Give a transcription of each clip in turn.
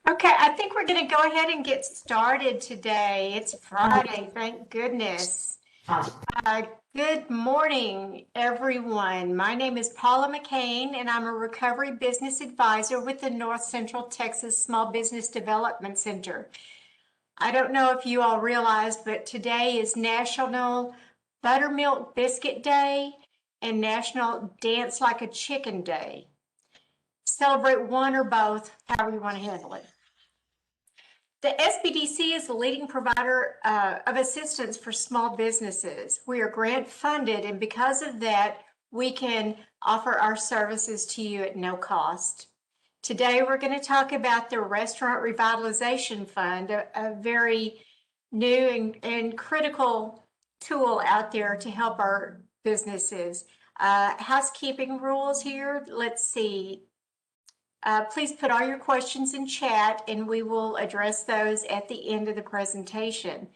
Okay, I think we're going to go ahead and get started today. It's Friday, thank goodness. Good morning, everyone. My name is Paula McCain, and I'm a recovery business advisor with the North Central Texas Small Business Development Center. I don't know if you all realized, but today is National Buttermilk Biscuit Day and National Dance Like a Chicken Day. Celebrate one or both, however you want to handle it. The SBDC is the leading provider of assistance for small businesses. We are grant funded, and because of that, we can offer our services to you at no cost. Today, we're going to talk about the Restaurant Revitalization Fund, a very new and critical tool out there to help our businesses. Housekeeping rules here. Let's see. Please put all your questions in chat and we will address those at the end of the presentation.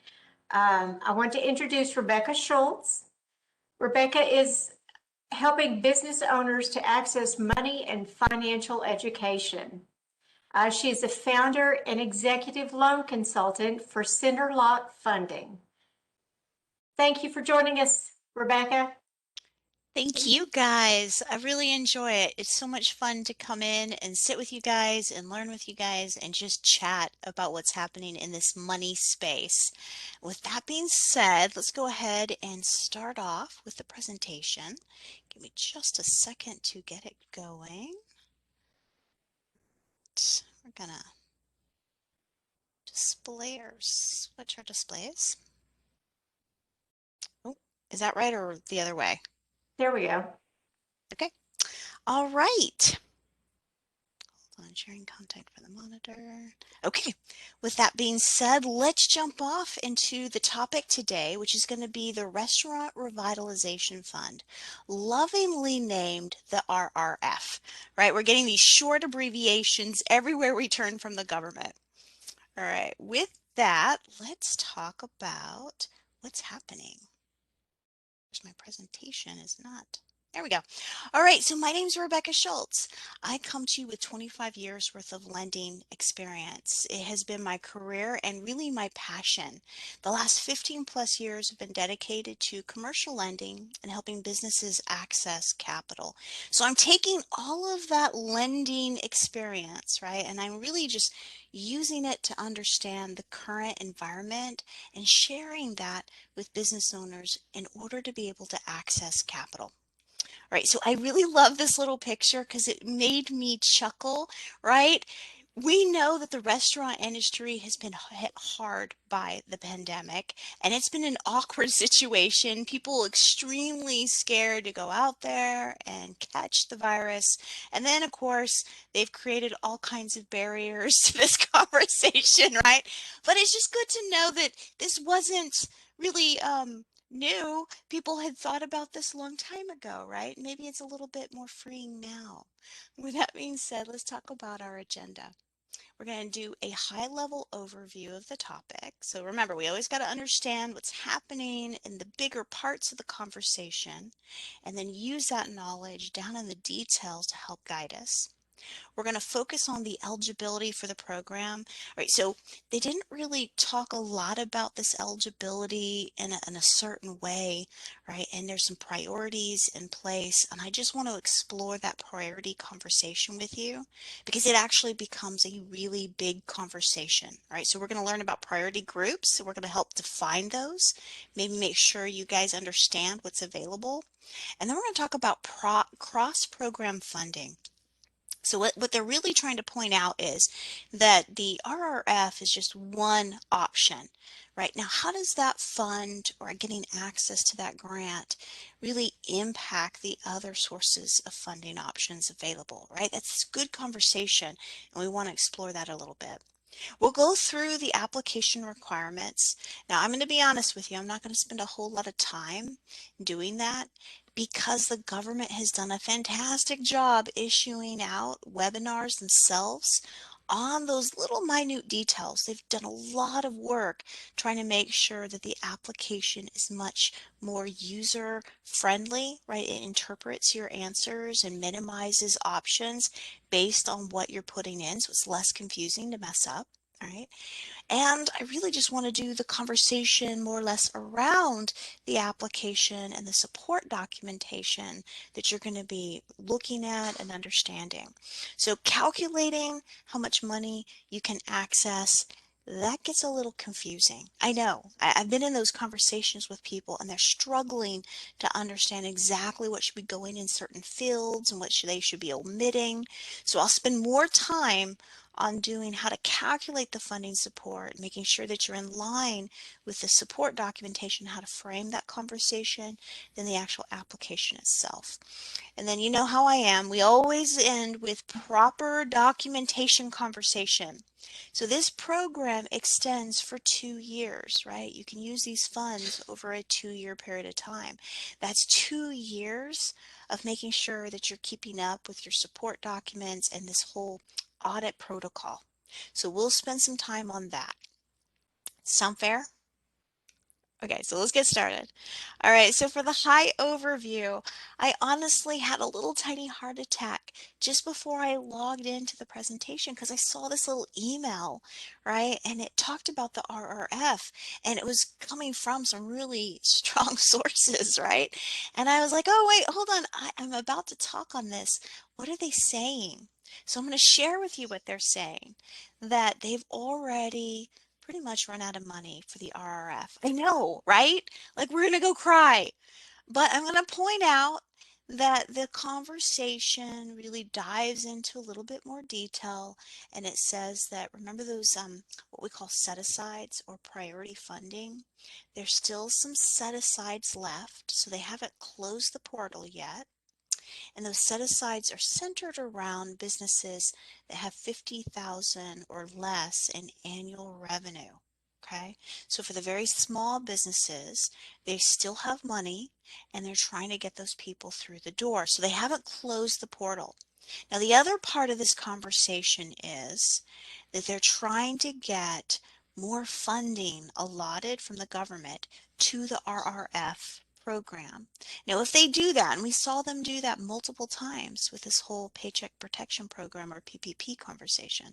I want to introduce Rebecca Schultz. Rebecca is helping business owners to access money and financial education. She is the founder and executive loan consultant for CenterLock Funding. Thank you for joining us, Rebecca. Thank you guys. I really enjoy it. It's so much fun to come in and sit with you guys and learn with you guys and just chat about what's happening in this money space. With that being said, let's go ahead and start off with the presentation. Give me just a second to get it going. We're gonna display or switch our displays. Oh, is that right or the other way? There we go. Okay. All right. Hold on, sharing content for the monitor. Okay. With that being said, let's jump off into the topic today, which is going to be the Restaurant Revitalization Fund, lovingly named the RRF, right? We're getting these short abbreviations everywhere we turn from the government. All right. With that, let's talk about what's happening. My presentation is not. There we go. All right, so my name is Rebecca Schultz. I come to you with 25 years worth of lending experience. It has been my career and really my passion. The last 15 plus years have been dedicated to commercial lending and helping businesses access capital. So I'm taking all of that lending experience, right, and I'm really just using it to understand the current environment and sharing that with business owners in order to be able to access capital. All right, so I really love this little picture because it made me chuckle, right? We know that the restaurant industry has been hit hard by the pandemic, and it's been an awkward situation. People extremely scared to go out there and catch the virus. And then, of course, they've created all kinds of barriers to this conversation, right? But it's just good to know that this wasn't really new. People had thought about this a long time ago, right? Maybe it's a little bit more freeing now. With that being said, let's talk about our agenda. We're going to do a high-level overview of the topic. So remember, we always got to understand what's happening in the bigger parts of the conversation and then use that knowledge down in the details to help guide us. We're going to focus on the eligibility for the program. All right, so they didn't really talk a lot about this eligibility in a certain way, right? And there's some priorities in place, and I just want to explore that priority conversation with you because it actually becomes a really big conversation, right? So we're going to learn about priority groups. So we're going to help define those, maybe make sure you guys understand what's available. And then we're going to talk about cross-program funding. So what they're really trying to point out is that the RRF is just one option, right? Now, how does that fund or getting access to that grant really impact the other sources of funding options available, right? That's good conversation, and we want to explore that a little bit. We'll go through the application requirements. Now, I'm going to be honest with you, I'm not going to spend a whole lot of time doing that because the government has done a fantastic job issuing out webinars themselves on those little minute details. They've done a lot of work trying to make sure that the application is much more user friendly, right? It interprets your answers and minimizes options based on what you're putting in, so it's less confusing to mess up. All right. And I really just want to do the conversation more or less around the application and the support documentation that you're going to be looking at and understanding. So calculating how much money you can access, that gets a little confusing. I know. I've been in those conversations with people and they're struggling to understand exactly what should be going in certain fields and what they should be omitting. So I'll spend more time on doing how to calculate the funding support, making sure that you're in line with the support documentation, how to frame that conversation, than the actual application itself. And then you know how I am. We always end with proper documentation conversation. So this program extends for 2 years, right? You can use these funds over a 2-year period of time. That's 2 years of making sure that you're keeping up with your support documents and this whole audit protocol. So we'll spend some time on that. Sound fair? Okay, so let's get started. All right, so for the high overview, I honestly had a little tiny heart attack just before I logged into the presentation because I saw this little email, right? And it talked about the RRF and it was coming from some really strong sources, right? And I was like, oh, wait, hold on. I'm about to talk on this. What are they saying? So I'm going to share with you what they're saying, that they've already pretty much run out of money for the RRF. I know, right? Like we're going to go cry. But I'm going to point out that the conversation really dives into a little bit more detail, and it says that remember those what we call set-asides or priority funding. There's still some set-asides left, so they haven't closed the portal yet. And those set-asides are centered around businesses that have 50,000 or less in annual revenue. Okay, so for the very small businesses, they still have money and they're trying to get those people through the door. So they haven't closed the portal. Now, the other part of this conversation is that they're trying to get more funding allotted from the government to the RRF program. Now, if they do that, and we saw them do that multiple times with this whole Paycheck Protection Program or PPP conversation.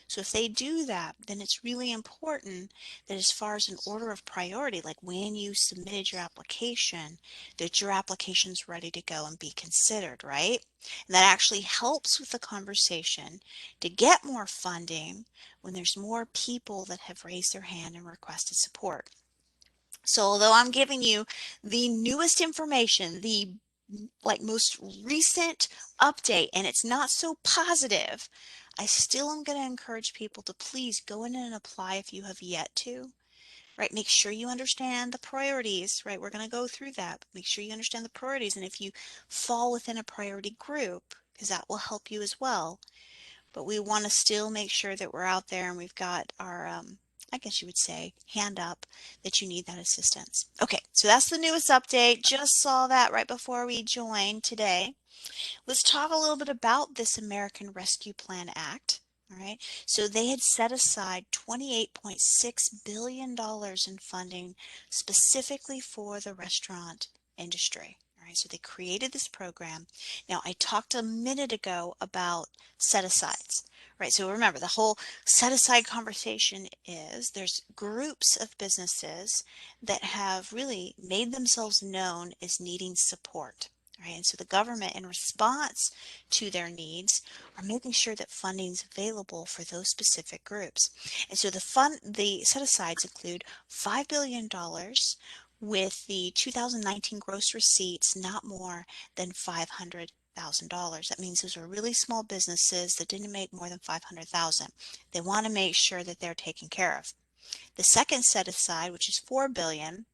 So if they do that, then it's really important that as far as an order of priority, like when you submitted your application, that your application's ready to go and be considered, right? And that actually helps with the conversation to get more funding when there's more people that have raised their hand and requested support. So although I'm giving you the newest information, the most recent update, and it's not so positive, I still am going to encourage people to please go in and apply if you have yet to. Right, make sure you understand the priorities, right? We're going to go through that. But make sure you understand the priorities, and if you fall within a priority group, because that will help you as well. But we want to still make sure that we're out there and we've got our, I guess you would say, hand up that you need that assistance. Okay, so that's the newest update. Just saw that right before we joined today. Let's talk a little bit about this American Rescue Plan Act. All right, so they had set aside $28.6 billion in funding specifically for the restaurant industry. All right, so they created this program. Now, I talked a minute ago about set-asides. Right, so remember the whole set-aside conversation is there's groups of businesses that have really made themselves known as needing support. Right, and so the government, in response to their needs, are making sure that funding is available for those specific groups. And so the set-asides include $5 billion with the 2019 gross receipts not more than $500,000. That means those are really small businesses that didn't make more than $500,000. They want to make sure that they're taken care of. The second set aside, which is $4 billion,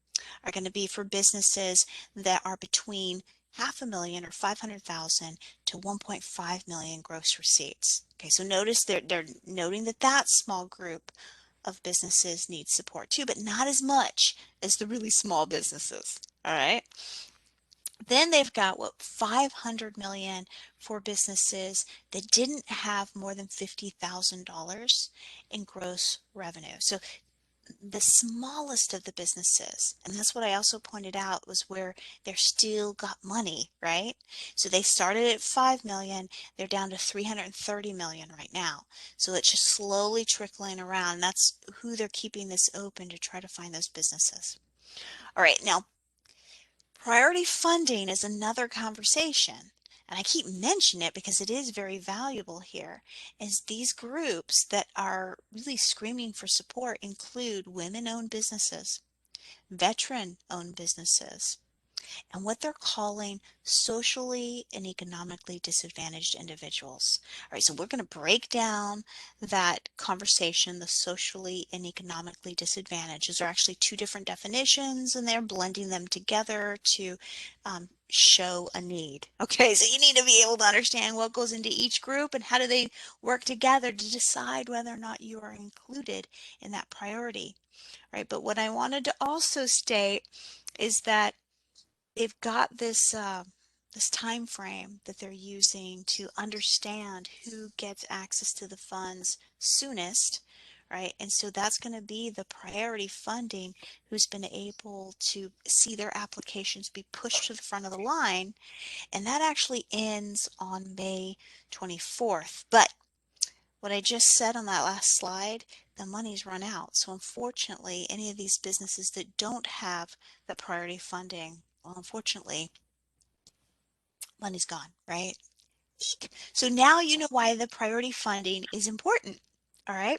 are going to be for businesses that are between $500,000 or 500,000 to 1.5 million gross receipts. Okay, so notice they're noting that that small group of businesses need support too, but not as much as the really small businesses. All right. Then they've got what 500 million for businesses that didn't have more than $50,000 in gross revenue. So the smallest of the businesses, and that's what I also pointed out, was where they're still got money, right? So they started at 5 million, they're down to 330 million right now. So it's just slowly trickling around. That's who they're keeping this open to try to find those businesses. All right, now priority funding is another conversation. And I keep mentioning it because it is very valuable here, is these groups that are really screaming for support include women-owned businesses, veteran-owned businesses, and what they're calling socially and economically disadvantaged individuals. All right, so we're going to break down that conversation, the socially and economically disadvantaged. Those are actually two different definitions, and they're blending them together to show a need. Okay, so you need to be able to understand what goes into each group and how do they work together to decide whether or not you are included in that priority. Right, but what I wanted to also state is that they've got this time frame that they're using to understand who gets access to the funds soonest, right? And so that's going to be the priority funding who's been able to see their applications be pushed to the front of the line, and that actually ends on May 24th. But what I just said on that last slide, the money's run out. So unfortunately, any of these businesses that don't have the priority funding, well, unfortunately, money's gone, right? So now you know why the priority funding is important. All right.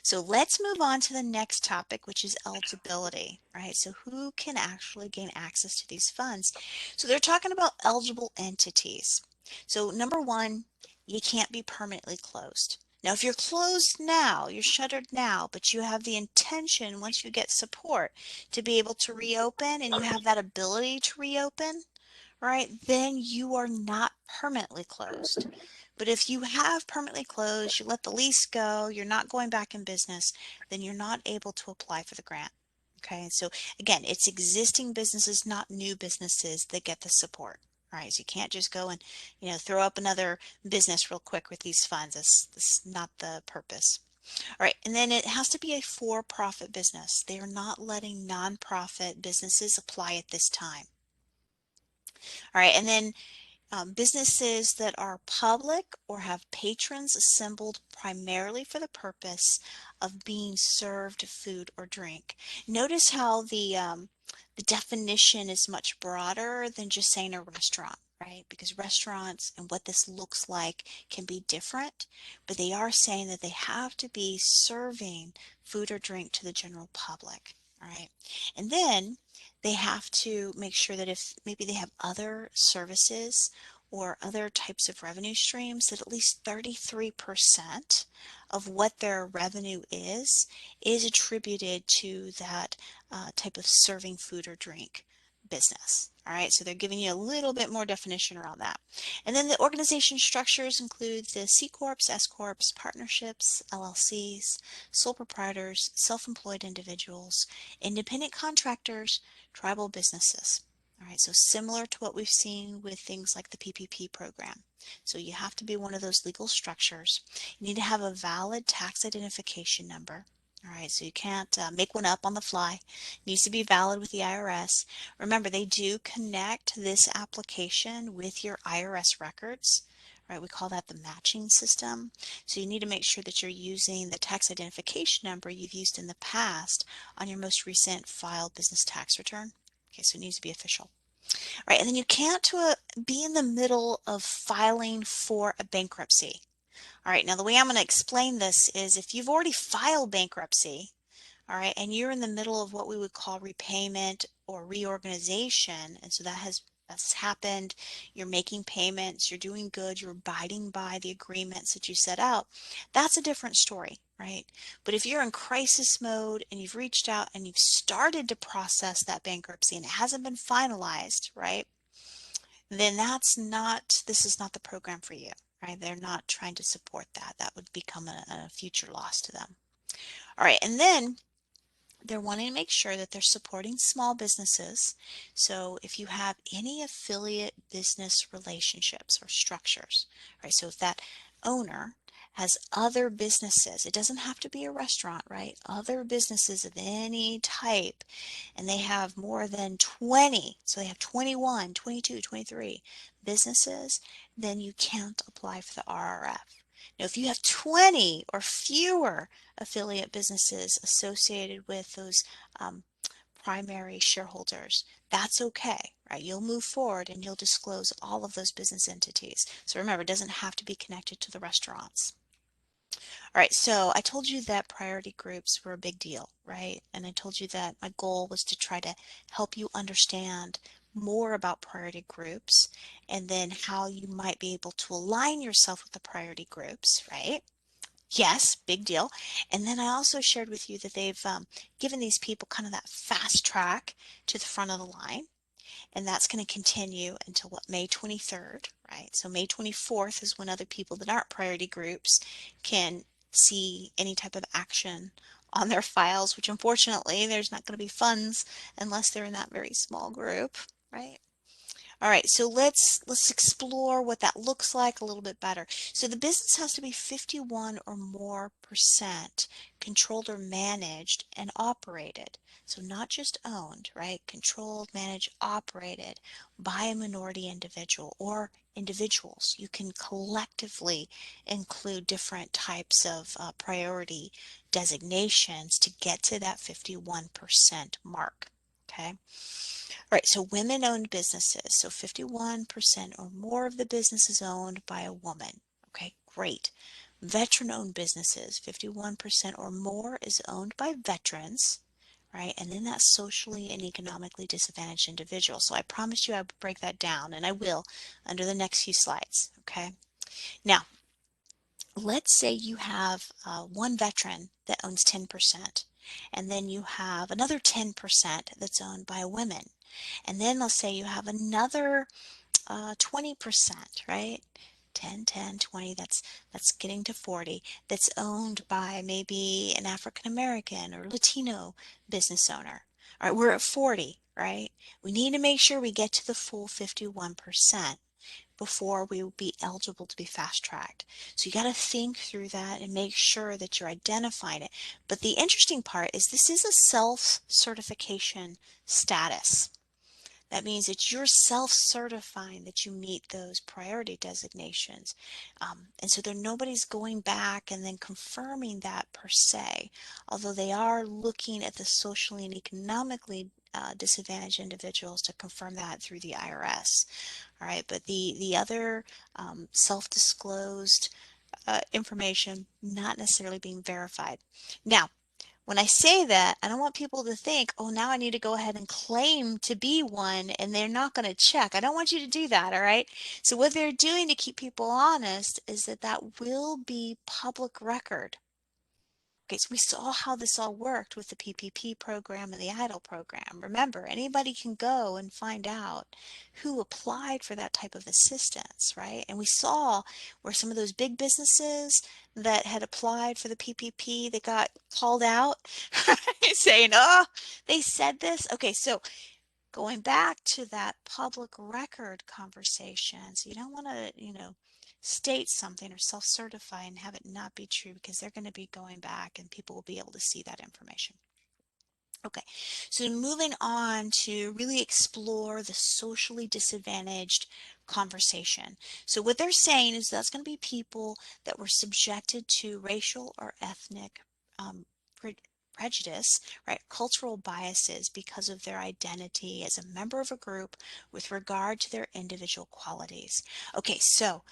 So let's move on to the next topic, which is eligibility, right? So who can actually gain access to these funds? So they're talking about eligible entities. So number one, you can't be permanently closed. Now, if you're closed now, you're shuttered now, but you have the intention once you get support to be able to reopen and you have that ability to reopen, right, then you are not permanently closed. But if you have permanently closed, you let the lease go, you're not going back in business, then you're not able to apply for the grant. Okay, so again, it's existing businesses, not new businesses that get the support. All right, so you can't just go and throw up another business real quick with these funds. That's not the purpose. All right, and then it has to be a for-profit business. They are not letting nonprofit businesses apply at this time. All right, and then businesses that are public or have patrons assembled primarily for the purpose of being served food or drink. Notice how the definition is much broader than just saying a restaurant, right? Because restaurants and what this looks like can be different, but they are saying that they have to be serving food or drink to the general public, all right? And then they have to make sure that if maybe they have other services or other types of revenue streams, that at least 33% of what their revenue is attributed to that type of serving food or drink business. All right, so they're giving you a little bit more definition around that. And then the organization structures include the C Corps, S Corps, partnerships, LLCs, sole proprietors, self-employed individuals, independent contractors, tribal businesses. All right, so similar to what we've seen with things like the PPP program. So you have to be one of those legal structures. You need to have a valid tax identification number. All right, so you can't make one up on the fly. It needs to be valid with the IRS. Remember, they do connect this application with your IRS records. Right, we call that the matching system. So you need to make sure that you're using the tax identification number you've used in the past on your most recent filed business tax return. Okay, so it needs to be official. All right, and then you can't be in the middle of filing for a bankruptcy. All right, now the way I'm going to explain this is if you've already filed bankruptcy, all right, and you're in the middle of what we would call repayment or reorganization, and so that's happened, you're making payments, you're doing good, you're abiding by the agreements that you set out, that's a different story, right? But if you're in crisis mode and you've reached out and you've started to process that bankruptcy and it hasn't been finalized, right, then this is not the program for you, right? They're not trying to support that. That would become a future loss to them. All right, and then they're wanting to make sure that they're supporting small businesses. So if you have any affiliate business relationships or structures, right? So if that owner has other businesses, it doesn't have to be a restaurant, right? Other businesses of any type, and they have more than 20, so they have 21, 22, 23 businesses, then you can't apply for the RRF. Now, if you have 20 or fewer affiliate businesses associated with those um, primary shareholders, that's okay, right? You'll move forward and you'll disclose all of those business entities. So remember, it doesn't have to be connected to the restaurants. All right, so I told you that priority groups were a big deal, right? And I told you that my goal was to try to help you understand more about priority groups and then how you might be able to align yourself with the priority groups, right? Yes, big deal. And then I also shared with you that they've given these people kind of that fast track to the front of the line. And that's going to continue until what, May 23rd, right? So May 24th is when other people that aren't priority groups can see any type of action on their files, which unfortunately there's not going to be funds unless they're in that very small group, right? All right, so let's explore what that looks like a little bit better. So the business has to be 51 or more percent controlled or managed and operated. So not just owned, right? Controlled, managed, operated by a minority individual or individuals. You can collectively include different types of priority designations to get to that 51% mark. Okay. All right, so women-owned businesses. So 51% or more of the business is owned by a woman. Okay, great. Veteran-owned businesses, 51% or more is owned by veterans, right? And then that's socially and economically disadvantaged individuals. So I promised you I would break that down, and I will under the next few slides, okay? Now, let's say you have one veteran that owns 10%, and then you have another 10% that's owned by women. And then let's say you have another 20%, right? 10, 10, 20, that's getting to 40, that's owned by maybe an African American or Latino business owner. All right, we're at 40, right? We need to make sure we get to the full 51% before we will be eligible to be fast tracked. So you got to think through that and make sure that you're identifying it. But the interesting part is this is a self-certification status. That means that you're self-certifying that you meet those priority designations. And so nobody's going back and then confirming that per se, although they are looking at the socially and economically disadvantaged individuals to confirm that through the IRS. All right, but the other self-disclosed information not necessarily being verified. Now, when I say that, I don't want people to think, oh, now I need to go ahead and claim to be one and they're not going to check. I don't want you to do that, all right? So what they're doing to keep people honest is that will be public record. Okay, so we saw how this all worked with the PPP program and the EIDL program. Remember, anybody can go and find out who applied for that type of assistance, right? And we saw where some of those big businesses that had applied for the PPP, they got called out, saying, oh, they said this. Okay, so going back to that public record conversation, so you don't want to, state something or self-certify and have it not be true because they're going to be going back and people will be able to see that information. Okay, so moving on to really explore the socially disadvantaged conversation. So what they're saying is that's going to be people that were subjected to racial or ethnic prejudice, right, cultural biases because of their identity as a member of a group with regard to their individual qualities. Okay, so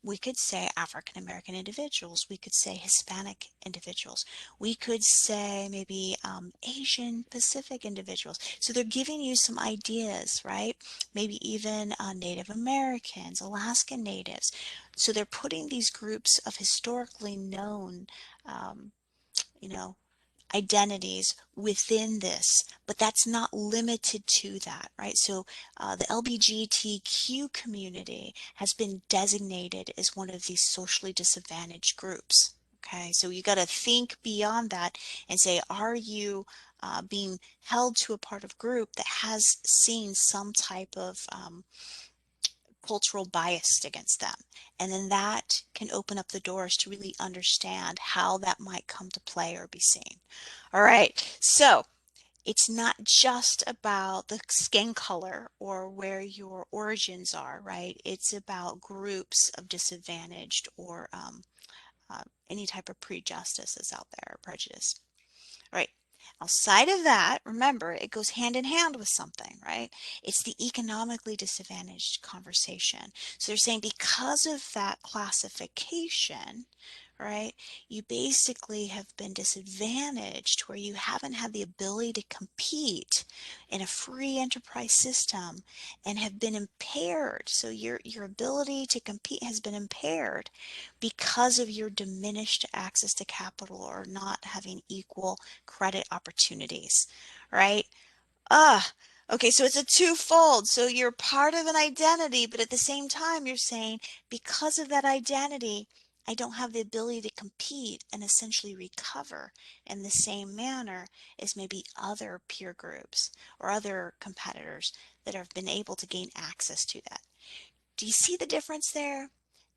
we could say African American individuals, we could say Hispanic individuals, we could say maybe Asian Pacific individuals. So they're giving you some ideas, right? Maybe even Native Americans, Alaskan Natives. So they're putting these groups of historically known, um, you know, identities within this, but that's not limited to that, right? So the LGBTQ community has been designated as one of these socially disadvantaged groups. Okay, so you got to think beyond that and say, are you being held to a part of group that has seen some type of cultural bias against them. And then that can open up the doors to really understand how that might come to play or be seen. All right, so it's not just about the skin color or where your origins are, right? It's about groups of disadvantaged or any type of prejudices out there, or prejudice. Right. Outside of that, remember, it goes hand in hand with something, right? It's the economically disadvantaged conversation. So they're saying because of that classification, right, you basically have been disadvantaged where you haven't had the ability to compete in a free enterprise system and have been impaired. So your ability to compete has been impaired because of your diminished access to capital or not having equal credit opportunities, right? Okay, so it's a twofold. So you're part of an identity, but at the same time, you're saying because of that identity, I don't have the ability to compete and essentially recover in the same manner as maybe other peer groups or other competitors that have been able to gain access to that. Do you see the difference there?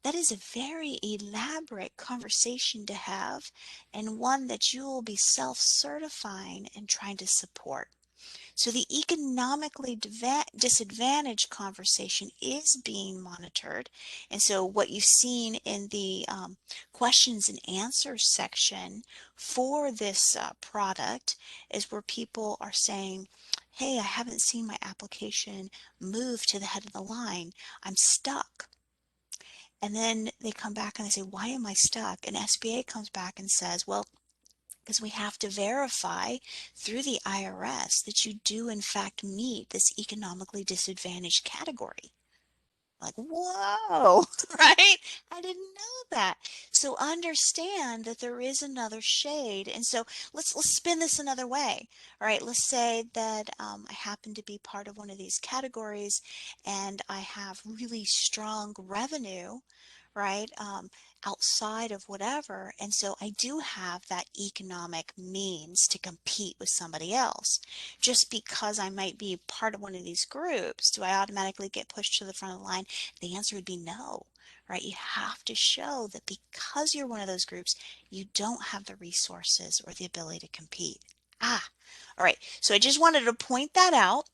That is a very elaborate conversation to have and one that you will be self-certifying and trying to support. So the economically disadvantaged conversation is being monitored. And so what you've seen in the questions and answers section for this product is where people are saying, hey, I haven't seen my application move to the head of the line. I'm stuck. And then they come back and they say, why am I stuck? And SBA comes back and says, well, because we have to verify through the IRS that you do in fact meet this economically disadvantaged category. Like, whoa, right? I didn't know that. So understand that there is another shade. And so let's spin this another way. All right, let's say that I happen to be part of one of these categories and I have really strong revenue, right? Outside of whatever. And so I do have that economic means to compete with somebody else. Just because I might be part of one of these groups, do I automatically get pushed to the front of the line? The answer would be no, right? You have to show that because you're one of those groups, you don't have the resources or the ability to compete. All right. So I just wanted to point that out.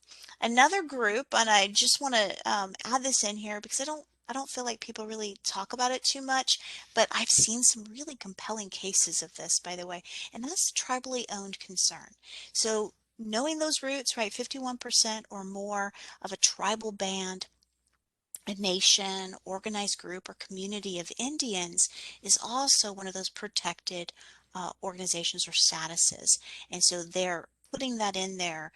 Another group, and I just want to add this in here because I don't feel like people really talk about it too much, but I've seen some really compelling cases of this, by the way, and that's tribally owned concern. So knowing those roots, right, 51% or more of a tribal band, a nation, organized group, or community of Indians is also one of those protected organizations or statuses. And so they're putting that in there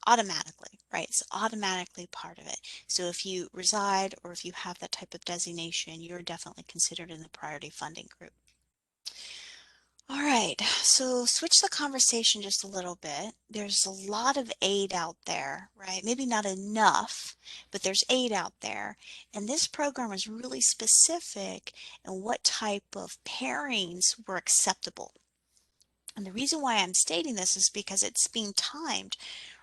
automatically, right? It's automatically part of it. So if you reside or if you have that type of designation, you're definitely considered in the priority funding group. All right, so switch the conversation just a little bit. There's a lot of aid out there, right? Maybe not enough, but there's aid out there. And this program is really specific in what type of pairings were acceptable. And the reason why I'm stating this is because it's being timed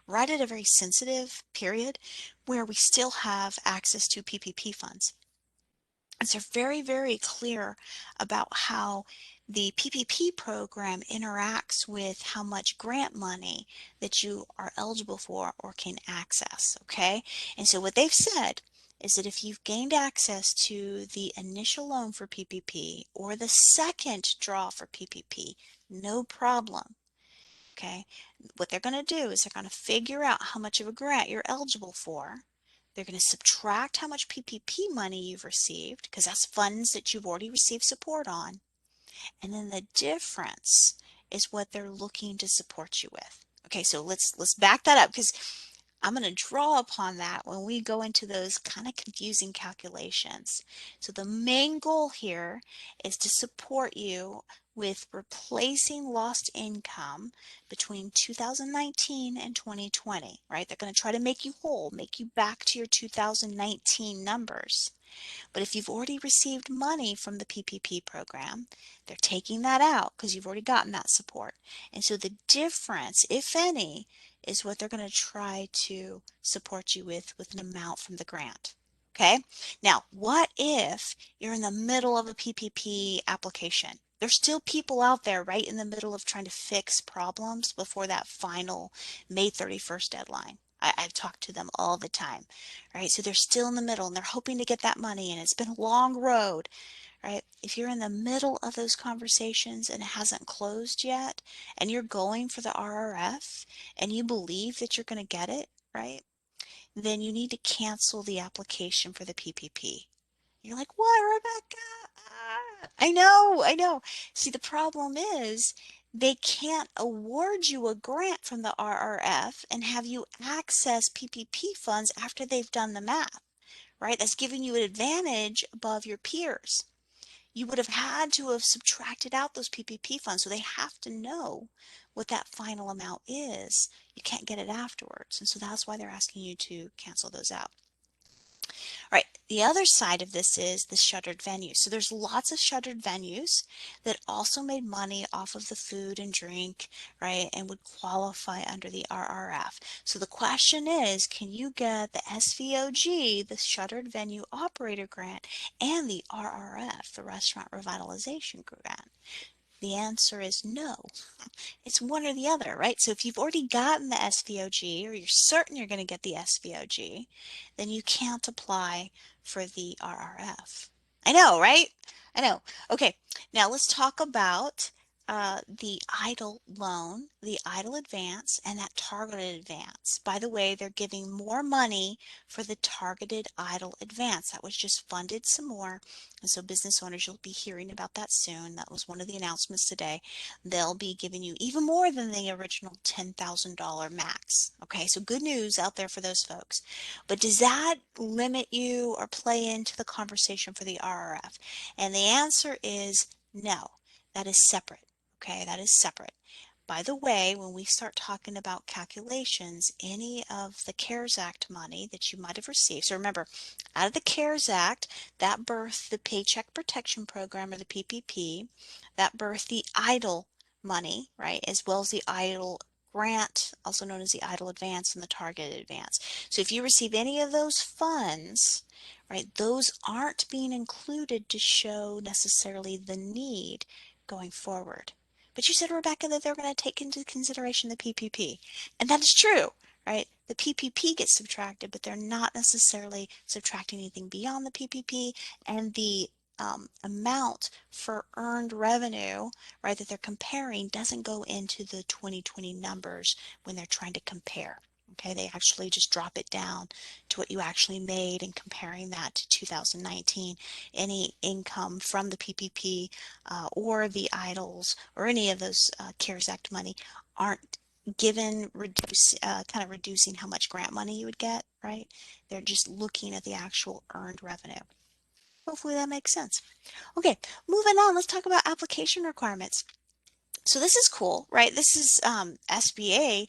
right at a very sensitive period where we still have access to PPP funds. And so very, very clear about how the PPP program interacts with how much grant money that you are eligible for or can access, okay? And so what they've said is that if you've gained access to the initial loan for PPP or the second draw for PPP, no problem, okay? What they're going to do is they're going to figure out how much of a grant you're eligible for. They're going to subtract how much PPP money you've received because that's funds that you've already received support on. And then the difference is what they're looking to support you with. Okay, so let's back that up because I'm going to draw upon that when we go into those kind of confusing calculations. So the main goal here is to support you with replacing lost income between 2019 and 2020, right? They're going to try to make you whole, make you back to your 2019 numbers. But if you've already received money from the PPP program, they're taking that out because you've already gotten that support. And so the difference, if any, is what they're going to try to support you with an amount from the grant. Okay. Now, what if you're in the middle of a PPP application? There's still people out there right in the middle of trying to fix problems before that final May 31st deadline. I've talked to them all the time, right? So they're still in the middle and they're hoping to get that money and it's been a long road, right? If you're in the middle of those conversations and it hasn't closed yet and you're going for the RRF and you believe that you're going to get it, right? Then you need to cancel the application for the PPP. You're like, what, Rebecca? I know. See, the problem is they can't award you a grant from the RRF and have you access PPP funds after they've done the math, right? That's giving you an advantage above your peers. You would have had to have subtracted out those PPP funds, so they have to know what that final amount is. You can't get it afterwards, and so that's why they're asking you to cancel those out. Right. The other side of this is the shuttered venues. So there's lots of shuttered venues that also made money off of the food and drink, right, and would qualify under the RRF. So the question is, can you get the SVOG, the Shuttered Venue Operator Grant, and the RRF, the Restaurant Revitalization Grant? The answer is no. It's one or the other, right? So if you've already gotten the SVOG or you're certain you're going to get the SVOG, then you can't apply for the RRF. I know, right? I know. Okay, now let's talk about the EIDL loan, the EIDL advance, and that targeted advance. By the way, they're giving more money for the targeted EIDL advance. That was just funded some more. And so business owners, you'll be hearing about that soon. That was one of the announcements today. They'll be giving you even more than the original $10,000 max. Okay, so good news out there for those folks. But does that limit you or play into the conversation for the RRF? And the answer is no. That is separate. Okay, that is separate. By the way, when we start talking about calculations, any of the CARES Act money that you might have received, so remember, out of the CARES Act, that birthed the Paycheck Protection Program or the PPP, that birthed the EIDL money, right, as well as the EIDL grant, also known as the EIDL advance and the targeted advance. So if you receive any of those funds, right, those aren't being included to show necessarily the need going forward. But you said, Rebecca, that they're going to take into consideration the PPP. And that is true, right? The PPP gets subtracted, but they're not necessarily subtracting anything beyond the PPP, and the amount for earned revenue, right, that they're comparing doesn't go into the 2020 numbers when they're trying to compare. Okay, they actually just drop it down to what you actually made and comparing that to 2019. Any income from the PPP or the IDLs or any of those CARES Act money aren't given kind of reducing how much grant money you would get, right? They're just looking at the actual earned revenue. Hopefully that makes sense. Okay, moving on, let's talk about application requirements. So this is cool, right? This is SBA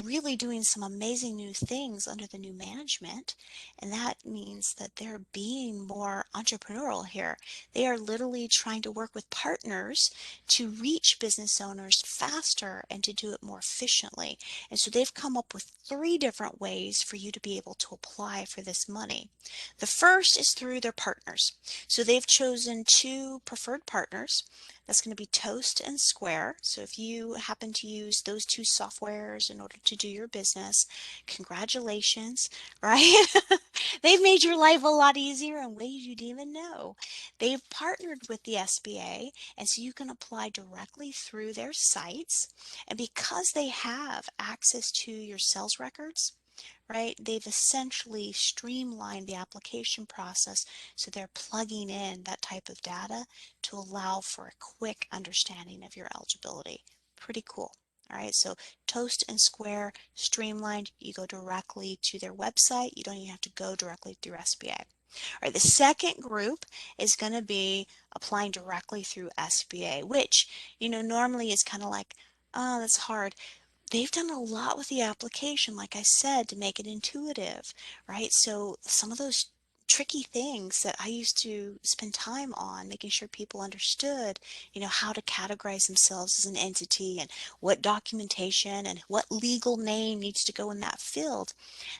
really doing some amazing new things under the new management. And that means that they're being more entrepreneurial here. They are literally trying to work with partners to reach business owners faster and to do it more efficiently. And so they've come up with 3 different ways for you to be able to apply for this money. The first is through their partners. So they've chosen 2 preferred partners. That's going to be Toast and Square. So if you happen to use those 2 softwares in order to do your business, congratulations, right? They've made your life a lot easier in ways you didn't even know. They've partnered with the SBA, and so you can apply directly through their sites. And because they have access to your sales records, right? They've essentially streamlined the application process, so they're plugging in that type of data to allow for a quick understanding of your eligibility. Pretty cool. All right, so Toast and Square streamlined. You go directly to their website. You don't even have to go directly through SBA. All right, the second group is going to be applying directly through SBA, which, normally is kind of like, oh, that's hard. They've done a lot with the application, like I said, to make it intuitive, right? So some of those tricky things that I used to spend time on, making sure people understood, how to categorize themselves as an entity and what documentation and what legal name needs to go in that field.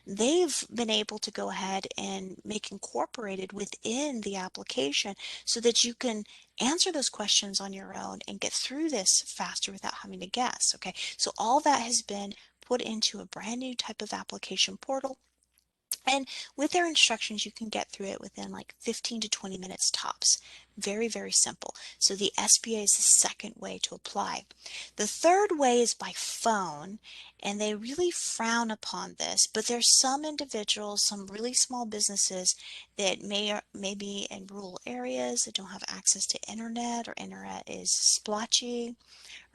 They've been able to go ahead and make incorporated within the application so that you can answer those questions on your own and get through this faster without having to guess. Okay, so all that has been put into a brand new type of application portal, and with their instructions, you can get through it within like 15 to 20 minutes tops. Very, very simple. So the SBA is the second way to apply. The third way is by phone, and they really frown upon this, but there's some individuals, some really small businesses that may be in rural areas that don't have access to internet, or internet is splotchy,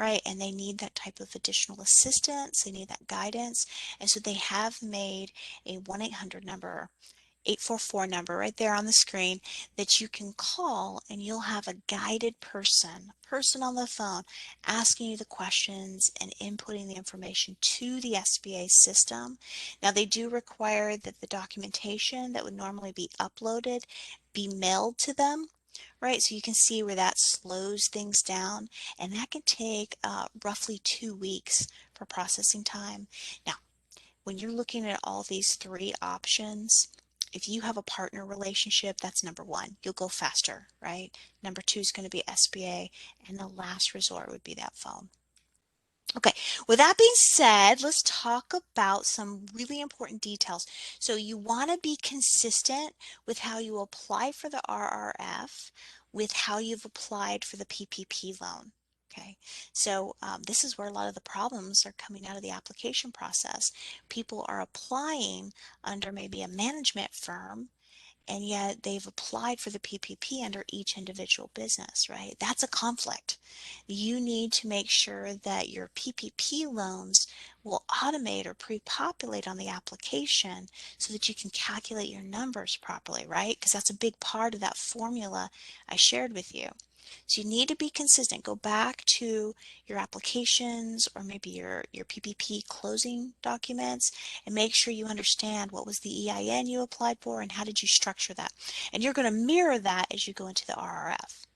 right? And they need that type of additional assistance. They need that guidance. And so they have made a 1-800 number, 844 number right there on the screen that you can call, and you'll have a guided person on the phone asking you the questions and inputting the information to the SBA system. Now, they do require that the documentation that would normally be uploaded be mailed to them, right? So you can see where that slows things down, and that can take roughly 2 weeks for processing time. Now, when you're looking at all these three options, if you have a partner relationship, that's number one. You'll go faster, right? Number two is going to be SBA, and the last resort would be that phone. Okay, with that being said, let's talk about some really important details. So you want to be consistent with how you apply for the RRF with how you've applied for the PPP loan. Okay, so this is where a lot of the problems are coming out of the application process. People are applying under maybe a management firm, and yet they've applied for the PPP under each individual business, right? That's a conflict. You need to make sure that your PPP loans will automate or pre-populate on the application so that you can calculate your numbers properly, right? Because that's a big part of that formula I shared with you. So you need to be consistent. Go back to your applications or maybe your PPP closing documents and make sure you understand what was the EIN you applied for and how did you structure that. And you're going to mirror that as you go into the RRF.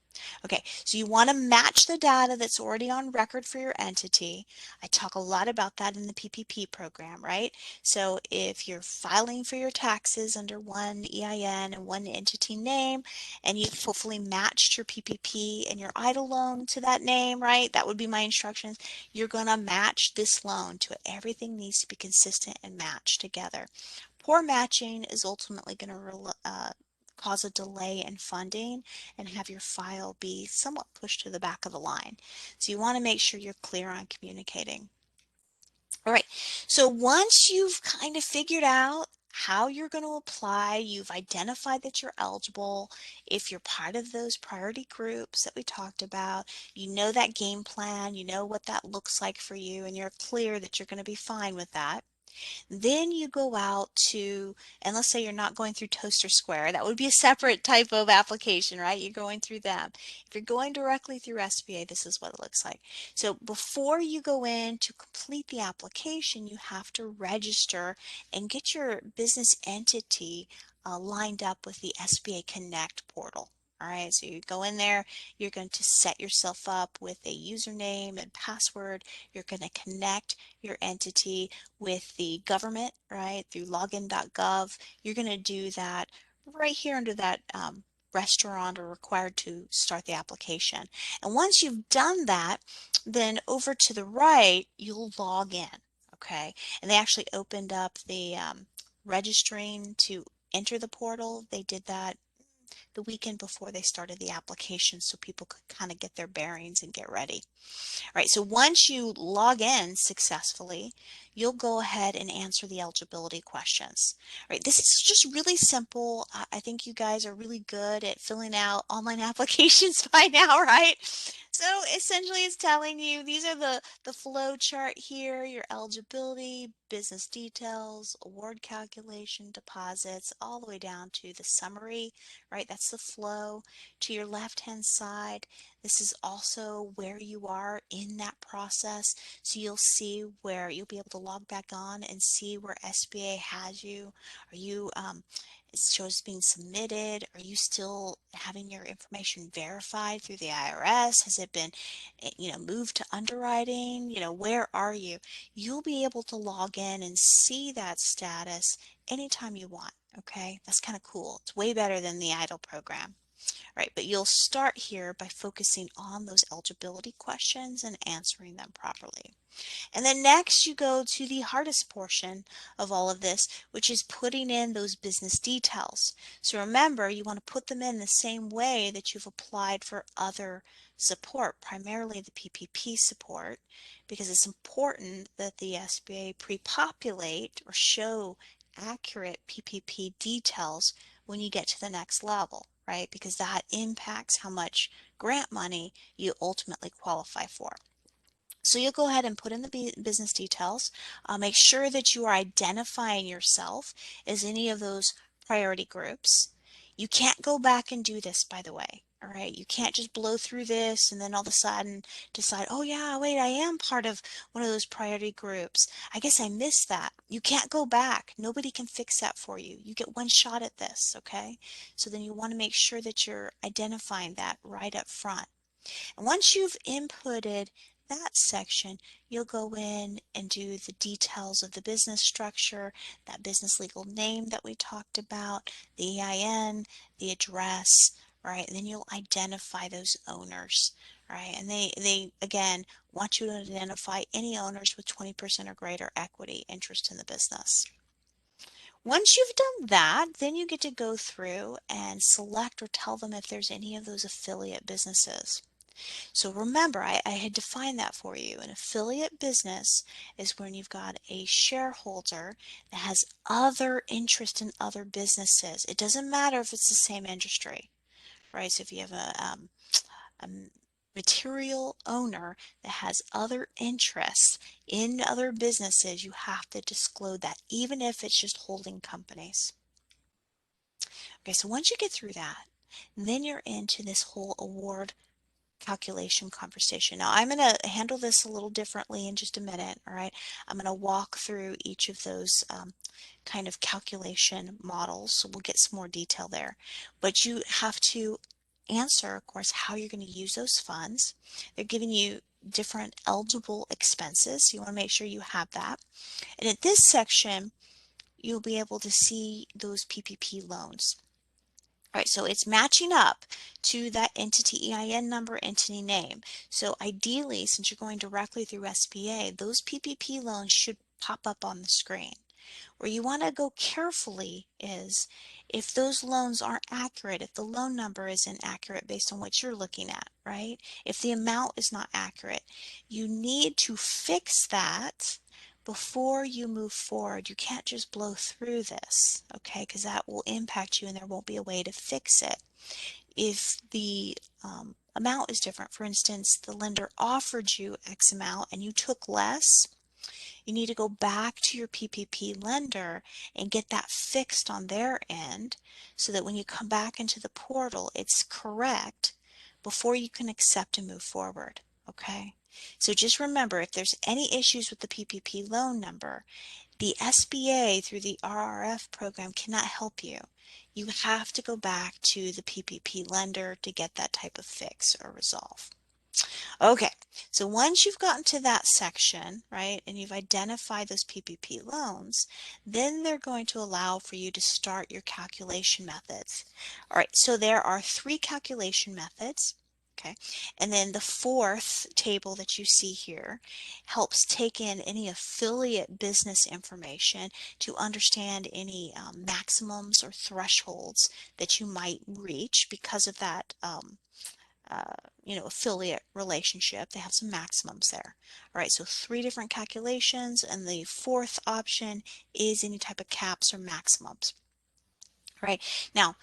Okay, so you want to match the data that's already on record for your entity. I talk a lot about that in the PPP program, right? So if you're filing for your taxes under one EIN and one entity name, and you've hopefully matched your PPP and your idle loan to that name, right? That would be my instructions. You're going to match this loan to it. Everything needs to be consistent and matched together. Poor matching is ultimately going to cause a delay in funding and have your file be somewhat pushed to the back of the line. So you want to make sure you're clear on communicating. All right, so once you've kind of figured out how you're going to apply, you've identified that you're eligible, if you're part of those priority groups that we talked about, you know that game plan, you know what that looks like for you, and you're clear that you're going to be fine with that. Then you go out to, and let's say you're not going through Toaster Square, that would be a separate type of application, right? You're going through them. If you're going directly through SBA, this is what it looks like. So before you go in to complete the application, you have to register and get your business entity lined up with the SBA Connect portal. All right, so you go in there, you're going to set yourself up with a username and password. You're going to connect your entity with the government, right, through login.gov. You're going to do that right here under that restaurant or required to start the application. And once you've done that, then over to the right, you'll log in, okay? And they actually opened up the registering to enter the portal. They did that the weekend before they started the application so people could kind of get their bearings and get ready. All right, so once you log in successfully, you'll go ahead and answer the eligibility questions. All right, this is just really simple. I think you guys are really good at filling out online applications by now, right? So essentially it's telling you these are the flow chart here, your eligibility, business details, award calculation, deposits, all the way down to the summary, right? That's the flow. To your left-hand side, this is also where you are in that process. So you'll see where you'll be able to log back on and see where SBA has you. Are you It shows being submitted. Are you still having your information verified through the IRS? Has it been, moved to underwriting? Where are you? You'll be able to log in and see that status anytime you want. Okay, that's kind of cool. It's way better than the idle program. Right, but you'll start here by focusing on those eligibility questions and answering them properly. And then next you go to the hardest portion of all of this, which is putting in those business details. So remember, you want to put them in the same way that you've applied for other support, primarily the PPP support, because it's important that the SBA pre-populate or show accurate PPP details when you get to the next level, right? Because that impacts how much grant money you ultimately qualify for. So you'll go ahead and put in the business details. Make sure that you are identifying yourself as any of those priority groups. You can't go back and do this, by the way. All right, you can't just blow through this and then all of a sudden decide, oh yeah, wait, I am part of one of those priority groups. I guess I missed that. You can't go back. Nobody can fix that for you. You get one shot at this, okay? So then you want to make sure that you're identifying that right up front. And once you've inputted that section, you'll go in and do the details of the business structure, that business legal name that we talked about, the EIN, the address, right? And then you'll identify those owners, right? And they again want you to identify any owners with 20% or greater equity interest in the business. Once you've done that, then you get to go through and select or tell them if there's any of those affiliate businesses. So remember, I had defined that for you. An affiliate business is when you've got a shareholder that has other interest in other businesses. It doesn't matter if it's the same industry, right? So if you have a material owner that has other interests in other businesses, you have to disclose that, even if it's just holding companies. Okay, so once you get through that, then you're into this whole award calculation conversation. Now I'm going to handle this a little differently in just a minute, all right? I'm going to walk through each of those kind of calculation models, so we'll get some more detail there. But you have to answer, of course, how you're going to use those funds. They're giving you different eligible expenses, so you want to make sure you have that. And at this section, you'll be able to see those PPP loans. All right, so it's matching up to that entity EIN number, entity name. So ideally, since you're going directly through SBA, those PPP loans should pop up on the screen. Where you want to go carefully is if those loans aren't accurate, if the loan number isn't accurate based on what you're looking at, right? If the amount is not accurate, you need to fix that before you move forward. You can't just blow through this, okay? Because that will impact you and there won't be a way to fix it. If the amount is different, for instance, the lender offered you X amount and you took less, you need to go back to your PPP lender and get that fixed on their end so that when you come back into the portal, it's correct before you can accept and move forward. Okay? So just remember, if there's any issues with the PPP loan number, the SBA through the RRF program cannot help you. You have to go back to the PPP lender to get that type of fix or resolve. Okay, so once you've gotten to that section, right, and you've identified those PPP loans, then they're going to allow for you to start your calculation methods. All right, so there are 3 calculation methods. Okay, and then the 4th table that you see here helps take in any affiliate business information to understand any maximums or thresholds that you might reach because of that affiliate relationship. They have some maximums there. All right, so 3 different calculations, and the 4th option is any type of caps or maximums. All right, now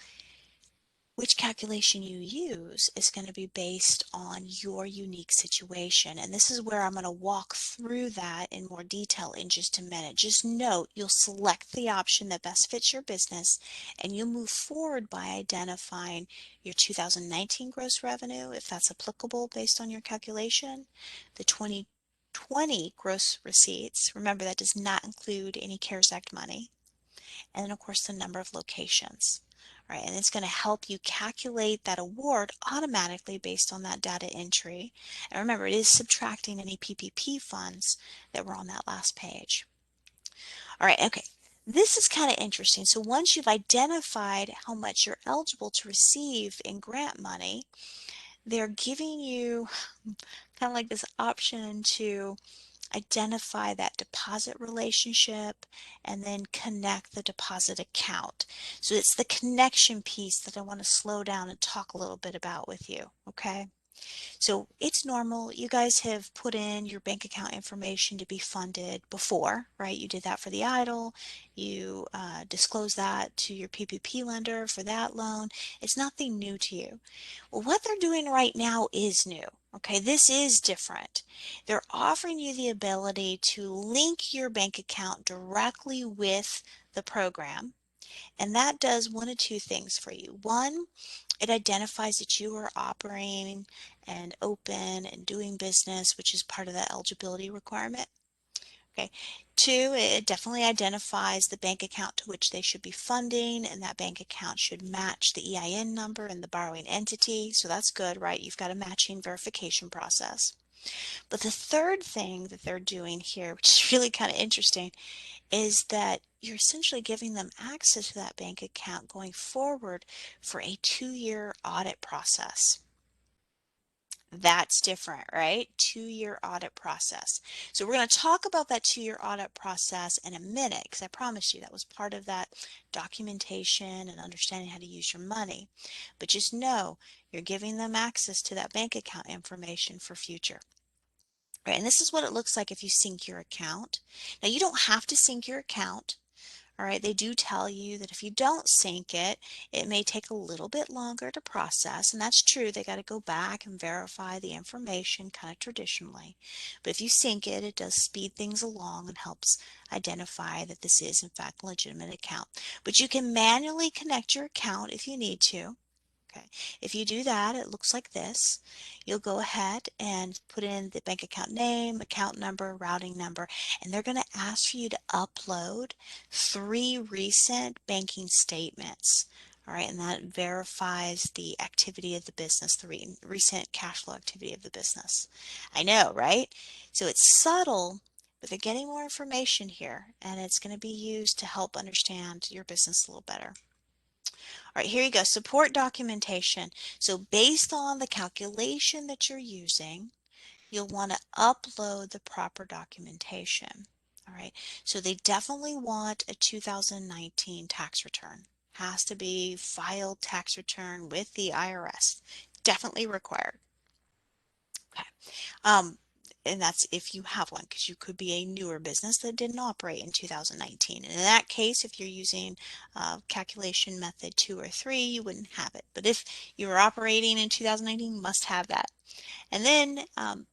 which calculation you use is going to be based on your unique situation. And this is where I'm going to walk through that in more detail in just a minute. Just note, you'll select the option that best fits your business, and you'll move forward by identifying your 2019 gross revenue, if that's applicable based on your calculation, the 2020 gross receipts. Remember, that does not include any CARES Act money. and then of course the number of locations. All right, and it's going to help you calculate that award automatically based on that data entry. And remember, it is subtracting any PPP funds that were on that last page. All right, okay. This is kind of interesting. So once you've identified how much you're eligible to receive in grant money, they're giving you kind of like this option to identify that deposit relationship and then connect the deposit account. So it's the connection piece that I want to slow down and talk a little bit about with you, okay? So it's normal. You guys have put in your bank account information to be funded before, right? You did that for the EIDL. You disclosed that to your PPP lender for that loan. It's nothing new to you. Well, what they're doing right now is new. Okay, this is different. They're offering you the ability to link your bank account directly with the program. And that does one of two things for you. One, it identifies that you are operating and open and doing business, which is part of that eligibility requirement. Okay. Two, it definitely identifies the bank account to which they should be funding, and that bank account should match the EIN number and the borrowing entity. So that's good, right? You've got a matching verification process. But the third thing that they're doing here, which is really kind of interesting, is that you're essentially giving them access to that bank account going forward for a 2-year audit process. That's different, right? 2-year audit process. So we're going to talk about that 2-year audit process in a minute, because I promised you that was part of that documentation and understanding how to use your money. But just know you're giving them access to that bank account information for future. Right, and this is what it looks like if you sync your account. Now you don't have to sync your account. All right, they do tell you that if you don't sync it, it may take a little bit longer to process, and that's true. They got to go back and verify the information kind of traditionally. But if you sync it, it does speed things along and helps identify that this is in fact a legitimate account. But you can manually connect your account if you need to. Okay, if you do that, it looks like this. You'll go ahead and put in the bank account name, account number, routing number, and they're going to ask for you to upload 3 recent banking statements. All right, and that verifies the activity of the business, the recent cash flow activity of the business. I know, right? So it's subtle, but they're getting more information here, and it's going to be used to help understand your business a little better. All right, here you go, support documentation. So based on the calculation that you're using, you'll want to upload the proper documentation. All right, so they definitely want a 2019 tax return. Has to be filed tax return with the IRS. Definitely required. Okay. Um, and that's if you have one, because you could be a newer business that didn't operate in 2019. And in that case, if you're using calculation method 2 or 3, you wouldn't have it. But if you were operating in 2019, you must have that. And then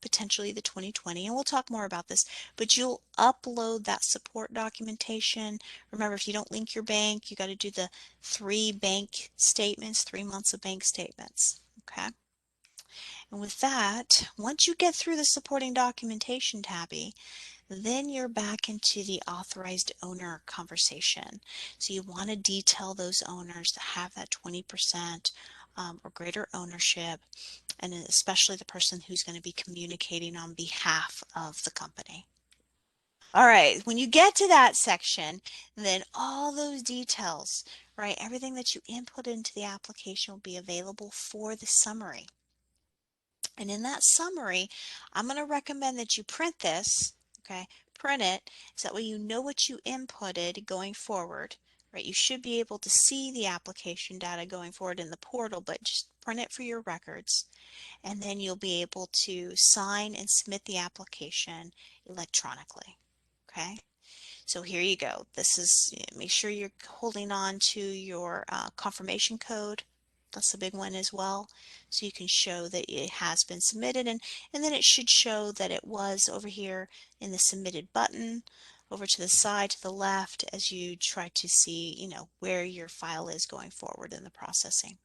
potentially the 2020, and we'll talk more about this, but you'll upload that support documentation. Remember, if you don't link your bank, you got to do the 3 bank statements, 3 months of bank statements. Okay. And with that, once you get through the supporting documentation tabby, then you're back into the authorized owner conversation. So you want to detail those owners that have that 20% or greater ownership, and especially the person who's going to be communicating on behalf of the company. All right, when you get to that section, then all those details, right, everything that you input into the application will be available for the summary. And in that summary, I'm going to recommend that you print this, okay? Print it so that way you know what you inputted going forward, right? You should be able to see the application data going forward in the portal, but just print it for your records. And then you'll be able to sign and submit the application electronically, okay? So here you go. This is, make sure you're holding on to your confirmation code. That's a big one as well. So you can show that it has been submitted, and then it should show that it was over here in the submitted button over to the side to the left as you try to see, where your file is going forward in the processing.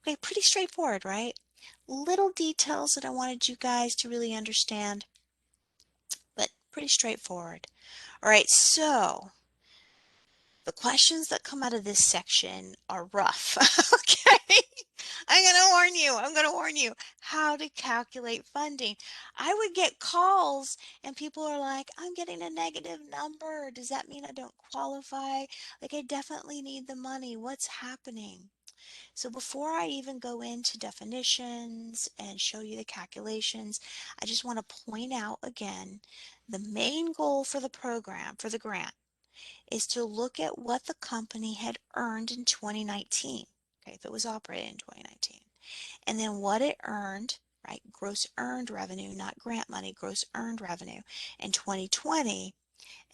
Okay, pretty straightforward, right? Little details that I wanted you guys to really understand, but pretty straightforward. All right, so The questions that come out of this section are rough. Okay. I'm going to warn you. I'm going to warn you how to calculate funding. I would get calls and people are like, I'm getting a negative number. Does that mean I don't qualify? Like, I definitely need the money. What's happening? So before I even go into definitions and show you the calculations, I just want to point out again, the main goal for the program, for the grant, is to look at what the company had earned in 2019, okay, if it was operating in 2019, and then what it earned, right, gross earned revenue, not grant money, gross earned revenue in 2020,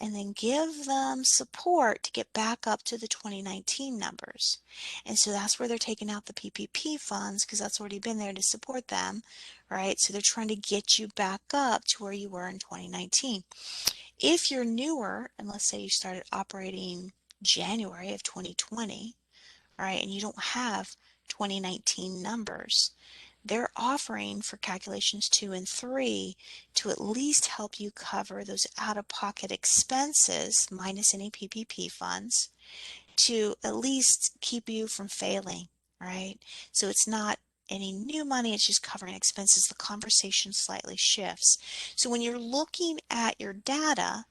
and then give them support to get back up to the 2019 numbers. And so that's where they're taking out the PPP funds because that's already been there to support them, right? So they're trying to get you back up to where you were in 2019. If you're newer, and let's say you started operating January of 2020, right, and you don't have 2019 numbers, they're offering for calculations 2 and 3 to at least help you cover those out-of-pocket expenses minus any PPP funds to at least keep you from failing, right? So it's not any new money, it's just covering expenses. The conversation slightly shifts. So when you're looking at your data,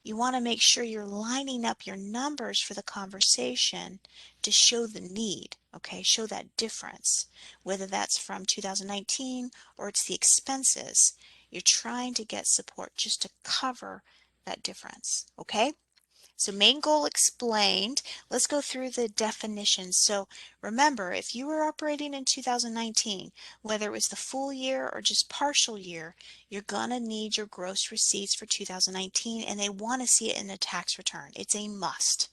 you want to make sure you're lining up your numbers for the conversation to show the need, okay? Show that difference, whether that's from 2019 or it's the expenses. You're trying to get support just to cover that difference, okay? So main goal explained. Let's go through the definitions. So remember, if you were operating in 2019, whether it was the full year or just partial year, you're gonna need your gross receipts for 2019 and they want to see it in a tax return. It's a must.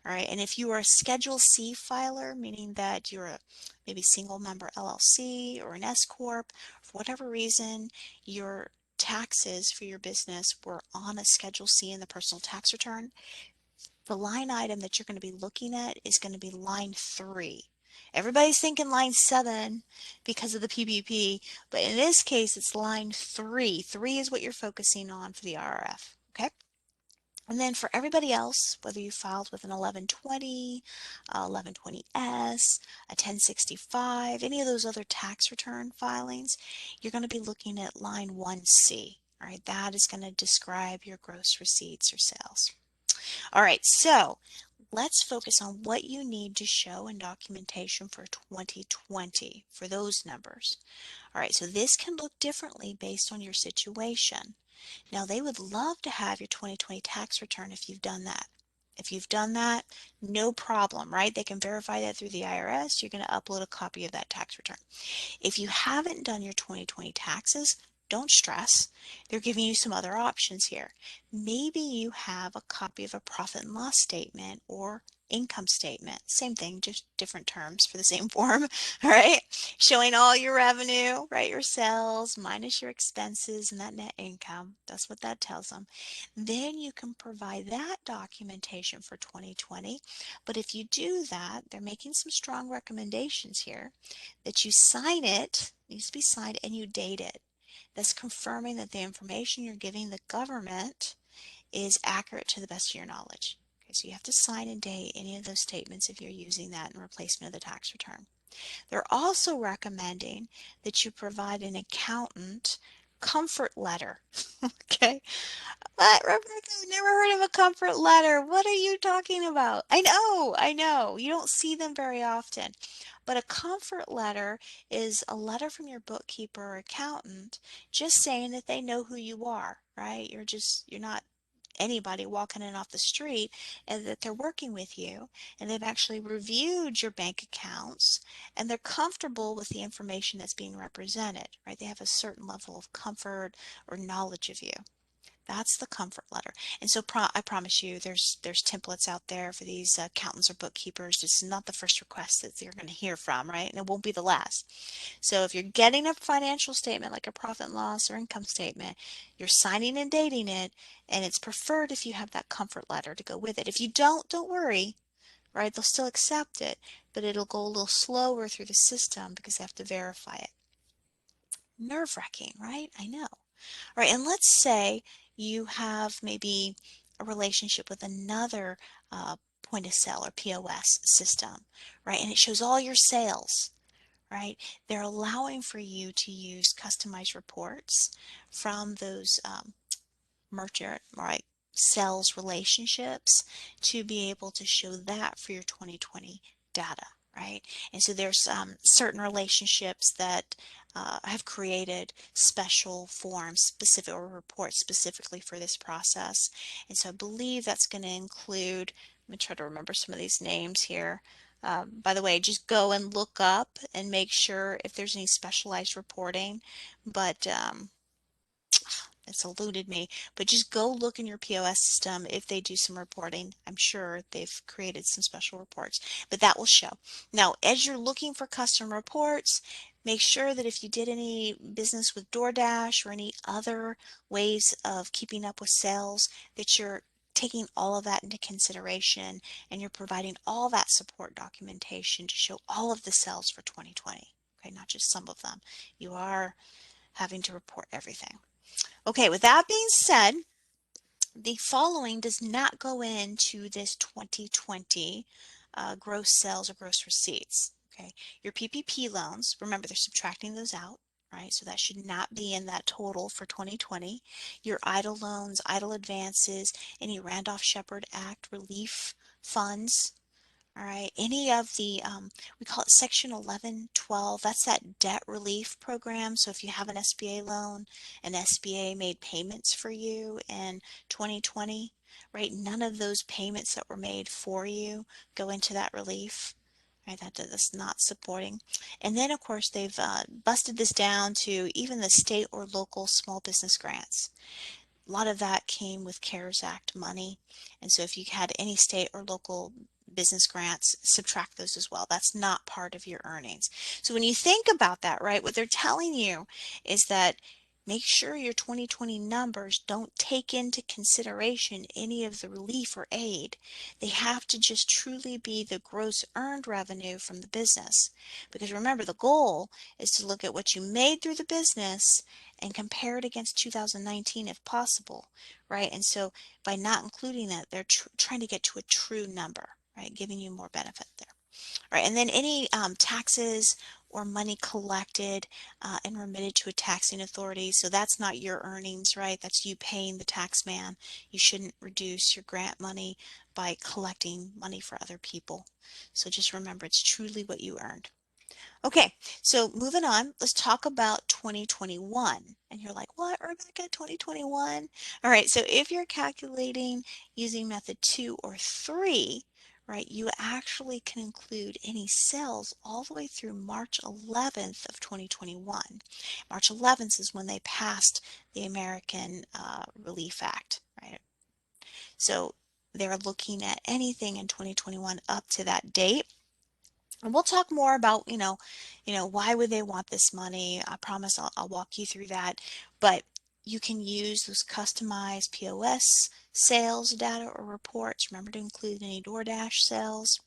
All right, and if you are a Schedule C filer, meaning that you're a maybe single member LLC or an S Corp, for whatever reason, your taxes for your business were on a Schedule C in the personal tax return, the line item that you're going to be looking at is going to be line 3. Everybody's thinking line 7 because of the PPP, but in this case, it's line 3. 3 is what you're focusing on for the RRF, okay? And then for everybody else, whether you filed with an 1120, 1120S, a 1065, any of those other tax return filings, you're going to be looking at line 1C. All right, that is going to describe your gross receipts or sales. All right, so let's focus on what you need to show in documentation for 2020 for those numbers. All right, so this can look differently based on your situation. Now, they would love to have your 2020 tax return if you've done that. If you've done that, no problem, right? They can verify that through the IRS. You're going to upload a copy of that tax return. If you haven't done your 2020 taxes, don't stress. They're giving you some other options here. Maybe you have a copy of a profit and loss statement or income statement. Same thing, just different terms for the same form, all right? Showing all your revenue, right? Your sales minus your expenses and that net income. That's what that tells them. Then you can provide that documentation for 2020. But if you do that, they're making some strong recommendations here that you sign it, needs to be signed, and you date it. That's confirming that the information you're giving the government is accurate to the best of your knowledge. Okay, so you have to sign and date any of those statements if you're using that in replacement of the tax return. They're also recommending that you provide an accountant comfort letter. Okay, what, Rebecca? I've never heard of a comfort letter. What are you talking about? I know. You don't see them very often. But a comfort letter is a letter from your bookkeeper or accountant just saying that they know who you are, right? You're not anybody walking in off the street, and that they're working with you and they've actually reviewed your bank accounts and they're comfortable with the information that's being represented, right? They have a certain level of comfort or knowledge of you. That's the comfort letter. And so I promise you there's templates out there for these accountants or bookkeepers. This is not the first request that you're going to hear from, right? And it won't be the last. So if you're getting a financial statement like a profit and loss or income statement, you're signing and dating it, and it's preferred if you have that comfort letter to go with it. If you don't worry, right? They'll still accept it, but it'll go a little slower through the system because they have to verify it. Nerve-wracking, right? I know. Right, and let's say you have maybe a relationship with another point of sale or POS system, right? And it shows all your sales, right? They're allowing for you to use customized reports from those merchant, right, sales relationships to be able to show that for your 2020 data, right? And so there's certain relationships that have created special forms specific or reports specifically for this process. And so I believe that's going to include, let me try to remember some of these names here. By the way, just go and look up and make sure if there's any specialized reporting, but it's eluded me, but just go look in your POS system if they do some reporting. I'm sure they've created some special reports, but that will show. Now, as you're looking for custom reports, make sure that if you did any business with DoorDash or any other ways of keeping up with sales, that you're taking all of that into consideration and you're providing all that support documentation to show all of the sales for 2020. Okay, not just some of them. You are having to report everything. Okay, with that being said, the following does not go into this 2020 gross sales or gross receipts. Okay, your PPP loans, remember they're subtracting those out, right? So that should not be in that total for 2020. Your EIDL loans, EIDL advances, any Randolph-Shepard Act relief funds, all right, any of the, we call it Section 1112, that's that debt relief program. So if you have an SBA loan, and SBA made payments for you in 2020, right? None of those payments that were made for you go into that relief, right? That's not supporting. And then, of course, they've busted this down to even the state or local small business grants. A lot of that came with CARES Act money. And so if you had any state or local business grants, subtract those as well. That's not part of your earnings. So when you think about that, right, what they're telling you is that make sure your 2020 numbers don't take into consideration any of the relief or aid. They have to just truly be the gross earned revenue from the business. Because remember, the goal is to look at what you made through the business and compare it against 2019 if possible, right? And so by not including that, they're trying to get to a true number, right? Giving you more benefit there. All right, and then any taxes or money collected and remitted to a taxing authority. So that's not your earnings, right? That's you paying the tax man. You shouldn't reduce your grant money by collecting money for other people. So just remember, it's truly what you earned. Okay, so moving on, let's talk about 2021. And you're like, what, Rebecca, 2021? All right, so if you're calculating using method 2 or 3, right, you actually can include any sales all the way through March 11th of 2021. March 11th is when they passed the American Relief Act, right? So they're looking at anything in 2021 up to that date. And we'll talk more about, why would they want this money? I promise I'll walk you through that. But you can use those customized POS sales data or reports. Remember to include any DoorDash sales,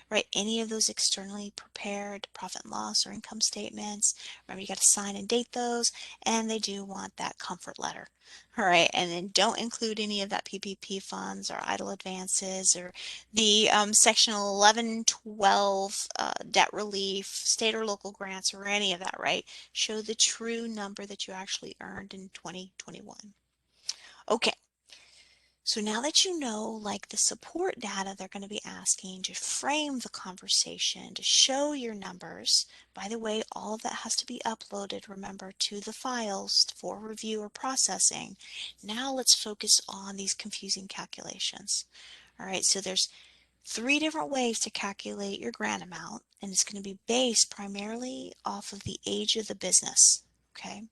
right? Any of those externally prepared profit and loss or income statements. Remember, you got to sign and date those, and they do want that comfort letter. All right, and then don't include any of that PPP funds or EIDL advances or the Section 1112 debt relief, state or local grants, or any of that, right? Show the true number that you actually earned in 2021. Okay, so now that you know, like the support data they're going to be asking to frame the conversation, to show your numbers. By the way, all of that has to be uploaded, remember, to the files for review or processing. Now let's focus on these confusing calculations. All right, so there's 3 different ways to calculate your grant amount, and it's going to be based primarily off of the age of the business. Okay,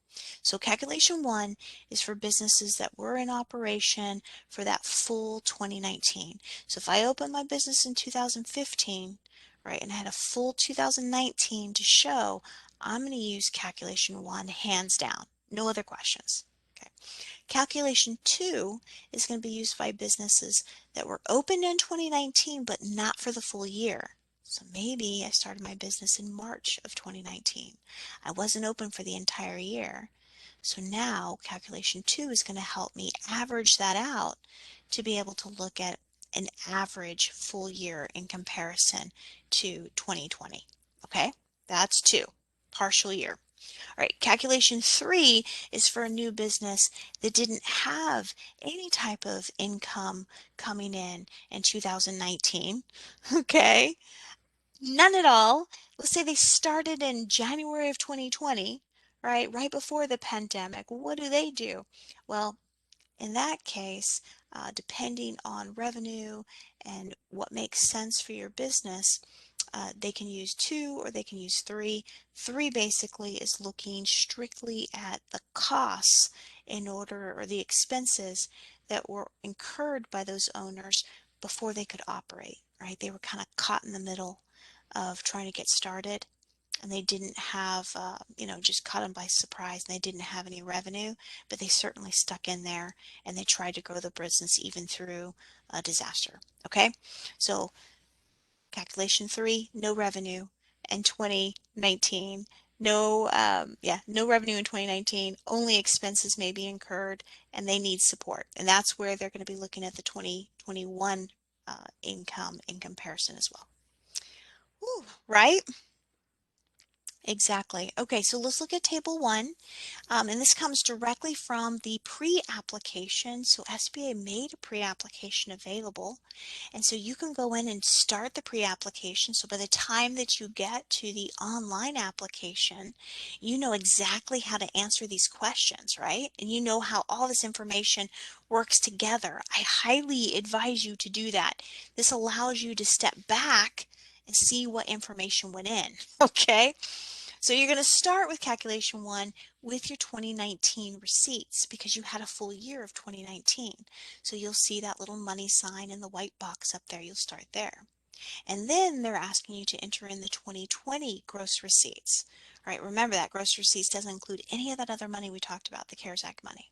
so calculation 1 is for businesses that were in operation for that full 2019. So if I opened my business in 2015, right, and I had a full 2019 to show, I'm going to use calculation 1 hands down, no other questions. Okay. Calculation 2 is going to be used by businesses that were opened in 2019 but not for the full year. So maybe I started my business in March of 2019. I wasn't open for the entire year. So now calculation 2 is going to help me average that out to be able to look at an average full year in comparison to 2020. Okay, that's 2, partial year. All right, calculation 3 is for a new business that didn't have any type of income coming in 2019. Okay, none at all. Let's say they started in January of 2020, right before the pandemic. What do? Well, in that case, depending on revenue and what makes sense for your business, they can use 2 or they can use 3. 3 basically is looking strictly at the costs in order, or the expenses that were incurred by those owners before they could operate, right? They were kind of caught in the middle of trying to get started, and they didn't have, just caught them by surprise, and they didn't have any revenue, but they certainly stuck in there and they tried to grow the business even through a disaster. Okay, so calculation 3, no revenue in 2019. No revenue in 2019. Only expenses may be incurred, and they need support. And that's where they're going to be looking at the 2021 income in comparison as well. Ooh, right? Exactly. Okay, so let's look at table 1. And this comes directly from the pre-application. So SBA made a pre-application available. And so you can go in and start the pre-application. So by the time that you get to the online application, you know exactly how to answer these questions, right? And you know how all this information works together. I highly advise you to do that. This allows you to step back and see what information went in, okay? So you're going to start with calculation 1 with your 2019 receipts because you had a full year of 2019. So you'll see that little money sign in the white box up there. You'll start there. And then they're asking you to enter in the 2020 gross receipts. All right, remember that gross receipts doesn't include any of that other money we talked about, the CARES Act money.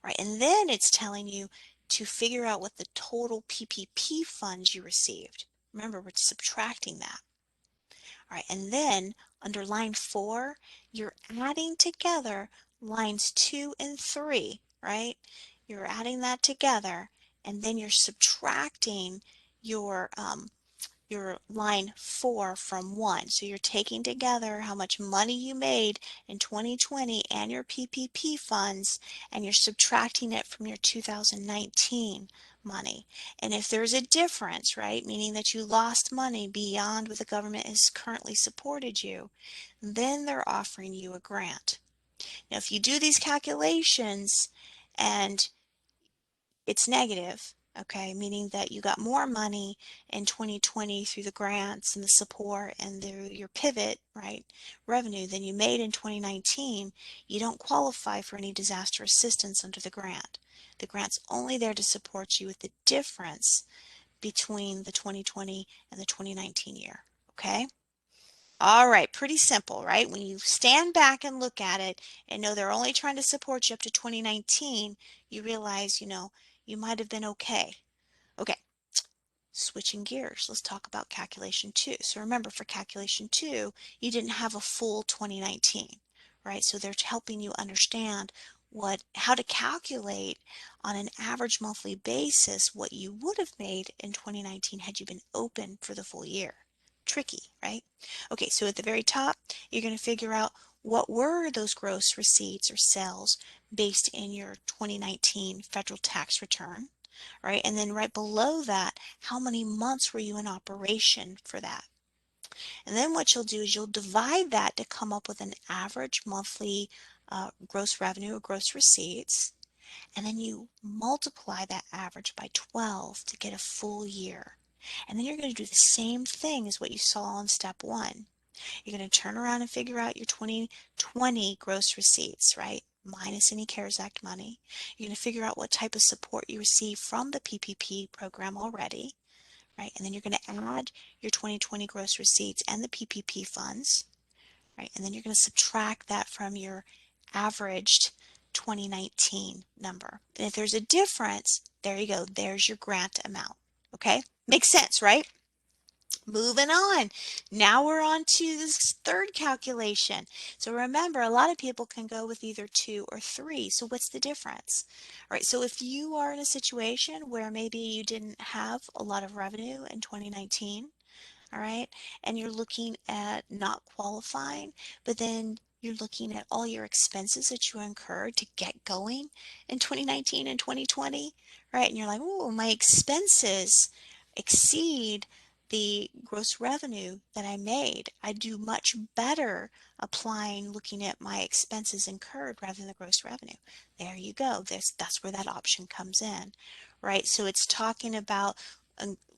All right, and then it's telling you to figure out what the total PPP funds you received. Remember, we're subtracting that. All right, and then under line 4, you're adding together lines 2 and 3, right? You're adding that together, and then you're subtracting your line 4 from 1. So you're taking together how much money you made in 2020 and your PPP funds, and you're subtracting it from your 2019 money. And if there's a difference, right, meaning that you lost money beyond what the government has currently supported you, then they're offering you a grant. Now, if you do these calculations and it's negative, okay, meaning that you got more money in 2020 through the grants and the support and your pivot, right, revenue than you made in 2019, you don't qualify for any disaster assistance under the grant. The grant's only there to support you with the difference between the 2020 and the 2019 year, okay? All right, pretty simple, right? When you stand back and look at it and know they're only trying to support you up to 2019, you realize, you might have been okay. Okay, switching gears, let's talk about calculation 2. So remember, for calculation 2, you didn't have a full 2019, right? So they're helping you understand how to calculate on an average monthly basis what you would have made in 2019 had you been open for the full year. Tricky, right? Okay, so at the very top, you're going to figure out what were those gross receipts or sales based in your 2019 federal tax return, right? And then right below that, how many months were you in operation for that? And then what you'll do is you'll divide that to come up with an average monthly gross revenue or gross receipts. And then you multiply that average by 12 to get a full year. And then you're going to do the same thing as what you saw in step 1. You're going to turn around and figure out your 2020 gross receipts, right? Minus any CARES Act money. You're going to figure out what type of support you received from the PPP program already, right? And then you're going to add your 2020 gross receipts and the PPP funds, right? And then you're going to subtract that from your averaged 2019 number. And if there's a difference, there you go. There's your grant amount. Okay? Makes sense, right? Moving on. Now we're on to this third calculation. So remember, a lot of people can go with either 2 or 3. So what's the difference? All right, so if you are in a situation where maybe you didn't have a lot of revenue in 2019, all right, and you're looking at not qualifying, but then you're looking at all your expenses that you incurred to get going in 2019 and 2020, right? And you're like, oh, my expenses exceed the gross revenue that I made. I do much better applying looking at my expenses incurred rather than the gross revenue. There you go. That's where that option comes in, right? So it's talking about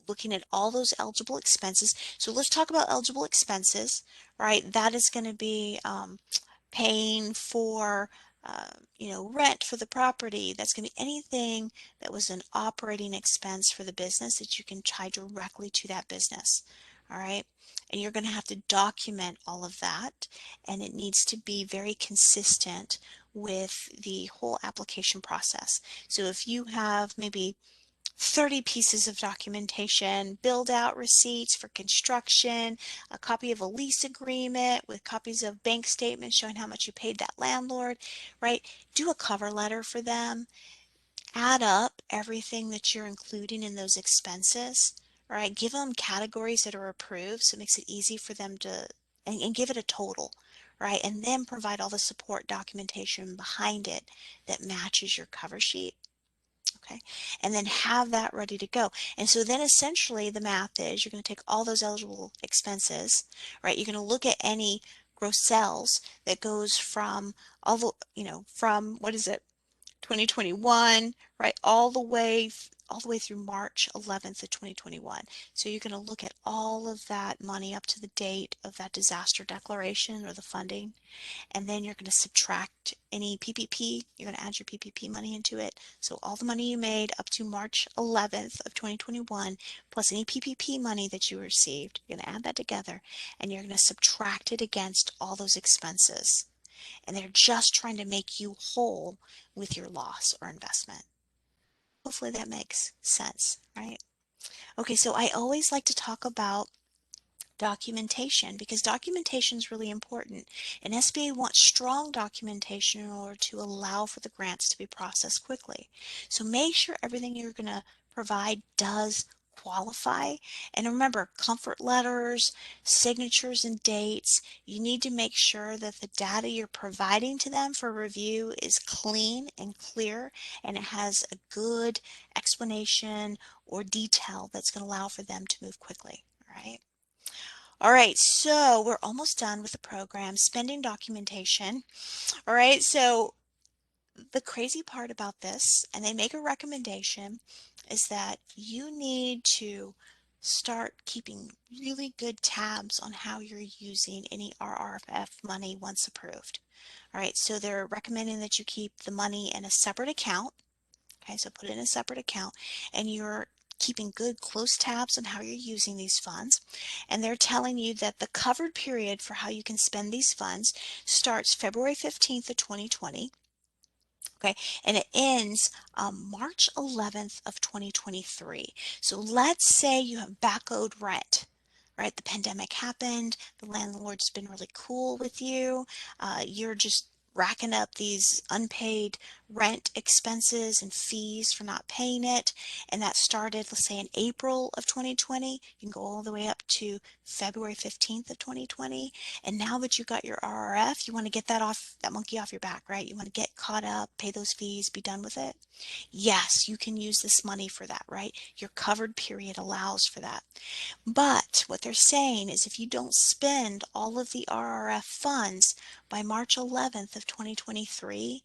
looking at all those eligible expenses. So let's talk about eligible expenses, right? That is going to be paying for, rent for the property. That's going to be anything that was an operating expense for the business that you can tie directly to that business. All right. And you're going to have to document all of that, and it needs to be very consistent with the whole application process. So if you have maybe 30 pieces of documentation, build out receipts for construction, a copy of a lease agreement with copies of bank statements showing how much you paid that landlord, right? Do a cover letter for them. Add up everything that you're including in those expenses, right? Give them categories that are approved so it makes it easy for them to, and give it a total, right? And then provide all the support documentation behind it that matches your cover sheet. Okay, and then have that ready to go. And so then essentially the math is you're going to take all those eligible expenses, right? You're going to look at any gross sales that goes from from what is it, 2021, right, all the way through March 11th of 2021. So you're going to look at all of that money up to the date of that disaster declaration or the funding, and then you're going to subtract any PPP. You're going to add your PPP money into it. So all the money you made up to March 11th of 2021 plus any PPP money that you received, you're going to add that together, and you're going to subtract it against all those expenses. And they're just trying to make you whole with your loss or investment. Hopefully that makes sense, right? Okay, so I always like to talk about documentation because documentation is really important, and SBA wants strong documentation in order to allow for the grants to be processed quickly. So make sure everything you're going to provide does qualify. And remember, comfort letters, signatures, and dates, you need to make sure that the data you're providing to them for review is clean and clear, and it has a good explanation or detail that's going to allow for them to move quickly, right? All right, so we're almost done with the program, spending documentation. All right, so the crazy part about this, and they make a recommendation, is that you need to start keeping really good tabs on how you're using any RRF money once approved. All right, so they're recommending that you keep the money in a separate account. Okay, so put it in a separate account, and you're keeping good close tabs on how you're using these funds. And they're telling you that the covered period for how you can spend these funds starts February 15th of 2020. Okay, and it ends March 11th of 2023. So let's say you have back owed rent, right? The pandemic happened, the landlord's been really cool with you, you're just racking up these unpaid rent expenses and fees for not paying it, and that started, let's say, in April of 2020. You can go all the way up to February 15th of 2020, and now that you got your RRF, you want to get that monkey off your back, right? You want to get caught up, pay those fees, be done with it. Yes, you can use this money for that, right? Your covered period allows for that. But what they're saying is if you don't spend all of the RRF funds by March 11th of 2023,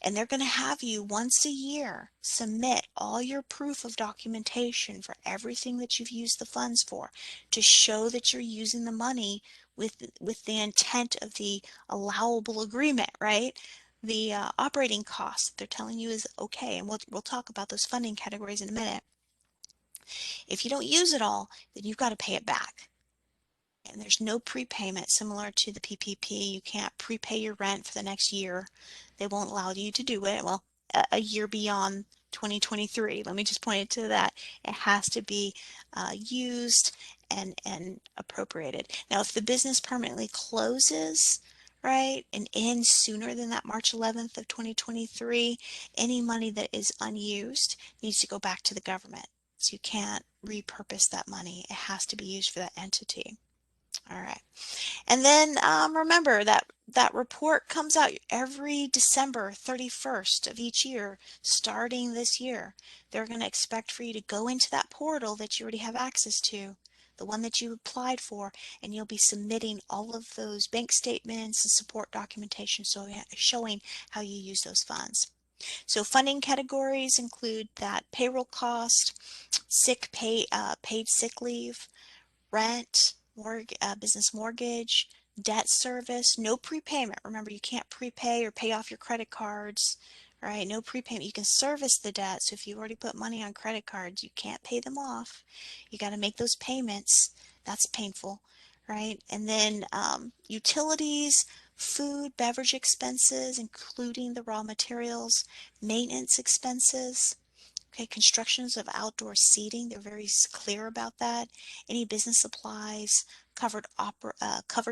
and they're going to have you once a year submit all your proof of documentation for everything that you've used the funds for to show that you're using the money with the intent of the allowable agreement, right? The operating costs they're telling you is okay, and we'll talk about those funding categories in a minute. If you don't use it all, then you've got to pay it back. And there's no prepayment similar to the PPP. You can't prepay your rent for the next year. They won't allow you to do it. Well, a year beyond 2023. Let me just point it to that. It has to be used and appropriated. Now, if the business permanently closes, right, and ends sooner than that March 11th of 2023, any money that is unused needs to go back to the government. So you can't repurpose that money. It has to be used for that entity. All right. And then remember that report comes out every December 31st of each year, starting this year. They're going to expect for you to go into that portal that you already have access to, the one that you applied for, and you'll be submitting all of those bank statements and support documentation showing how you use those funds. So funding categories include that payroll cost, paid sick leave, rent, business mortgage, debt service, no prepayment. Remember, you can't prepay or pay off your credit cards, right? No prepayment. You can service the debt. So if you already put money on credit cards, you can't pay them off. You got to make those payments. That's painful, right? And then utilities, food, beverage expenses, including the raw materials, maintenance expenses. Okay, constructions of outdoor seating, they're very clear about that. Any business supplies, covered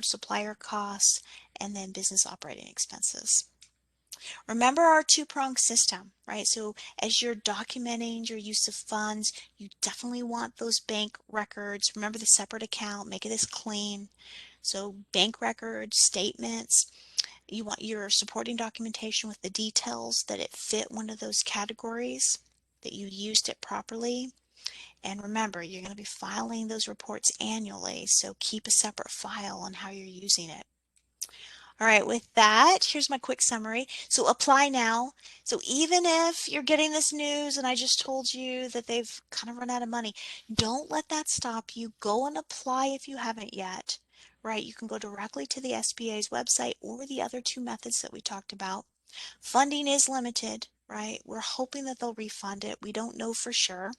supplier costs, and then business operating expenses. Remember our two-pronged system, right? So as you're documenting your use of funds, you definitely want those bank records. Remember the separate account, make it as clean. So bank records, statements. You want your supporting documentation with the details that it fit one of those categories, that you used it properly. And remember, you're going to be filing those reports annually, so keep a separate file on how you're using it. All right, with that, here's my quick summary. So apply now. So even if you're getting this news and I just told you that they've kind of run out of money, don't let that stop you. Go and apply if you haven't yet, right? You can go directly to the SBA's website or the other two methods that we talked about. Funding is limited, right? We're hoping that they'll refund it. We don't know for sure.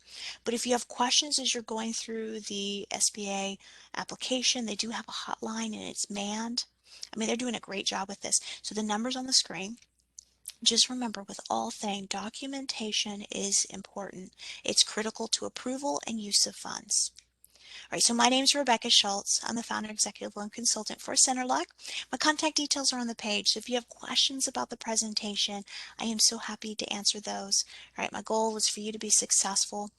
But if you have questions as you're going through the SBA application, they do have a hotline and it's manned. I mean, they're doing a great job with this. So the number's on the screen. Just remember, with all things, documentation is important. It's critical to approval and use of funds. All right, so my name is Rebecca Schultz. I'm the founder and executive loan consultant for CenterLock. My contact details are on the page. So if you have questions about the presentation, I am so happy to answer those. All right, my goal is for you to be successful.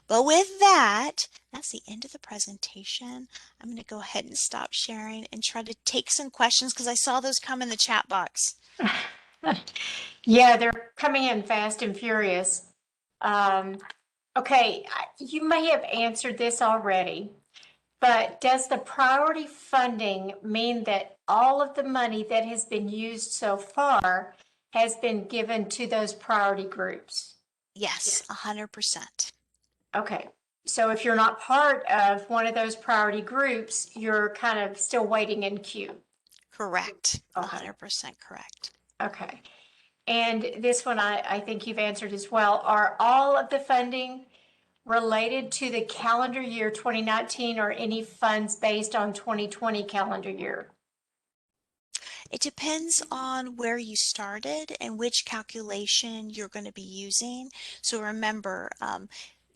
But with that, that's the end of the presentation. I'm going to go ahead and stop sharing and try to take some questions because I saw those come in the chat box. Yeah, they're coming in fast and furious. Okay, you may have answered this already, but does the priority funding mean that all of the money that has been used so far has been given to those priority groups? Yes, 100%. Okay, so if you're not part of one of those priority groups, you're kind of still waiting in queue. Correct. Okay. 100% correct. Okay. And this one I think you've answered as well. Are all of the funding related to the calendar year 2019 or any funds based on 2020 calendar year? It depends on where you started and which calculation you're going to be using. So remember,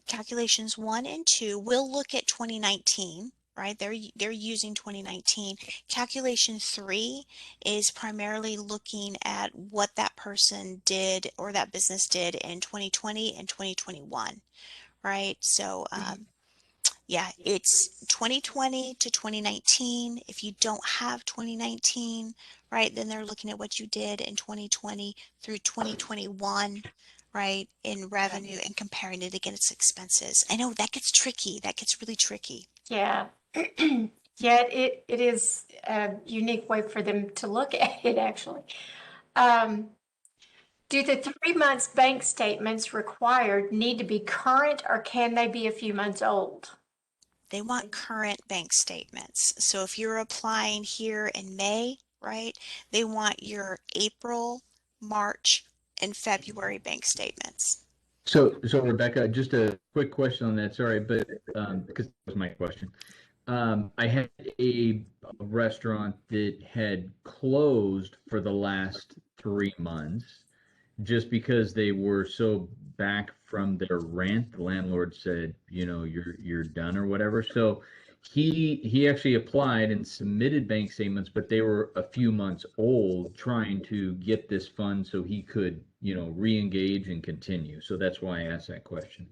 calculations 1 and 2 will look at 2019, right? They're using 2019. Calculation 3 is primarily looking at what that person did or that business did in 2020 and 2021, right? So yeah, it's 2020 to 2019. If you don't have 2019, right, then they're looking at what you did in 2020 through 2021, right, in revenue and comparing it against expenses. I know that gets tricky. That gets really tricky. Yeah. Yeah, it is a unique way for them to look at it, actually. Do the 3 months bank statements required need to be current or can they be a few months old? They want current bank statements. So if you're applying here in May, right, they want your April, March, and February bank statements. So Rebecca, just a quick question on that. Sorry, but because that was my question. I had a restaurant that had closed for the last 3 months just because they were so back from their rent. The landlord said, you know, you're done or whatever. So he actually applied and submitted bank statements, but they were a few months old, trying to get this fund so he could, re-engage and continue. So that's why I asked that question.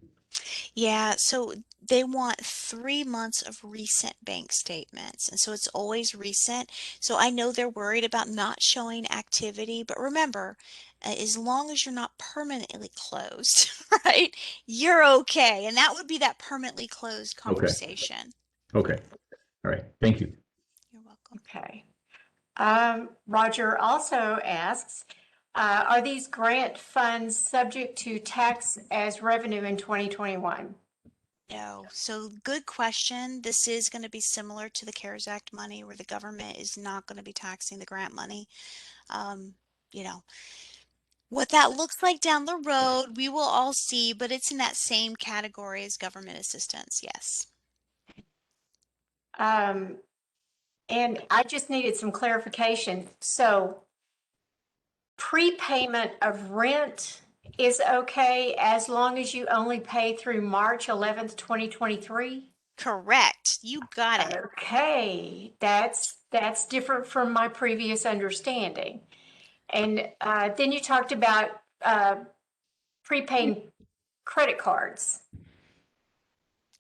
Yeah, so they want 3 months of recent bank statements. And so it's always recent. So I know they're worried about not showing activity, but remember, as long as you're not permanently closed, right, you're okay. And that would be that permanently closed Okay. conversation. Okay. All right. Thank you. You're welcome. Okay. Roger also asks, are these grant funds subject to tax as revenue in 2021? No. So good question. This is going to be similar to the CARES Act money where the government is not going to be taxing the grant money. Um, you know, what that looks like down the road, we will all see, but it's in that same category as government assistance. Yes. And I just needed some clarification. So prepayment of rent is okay as long as you only pay through March 11th, 2023? Correct. You got it. Okay, that's different from my previous understanding. And then you talked about prepaying credit cards.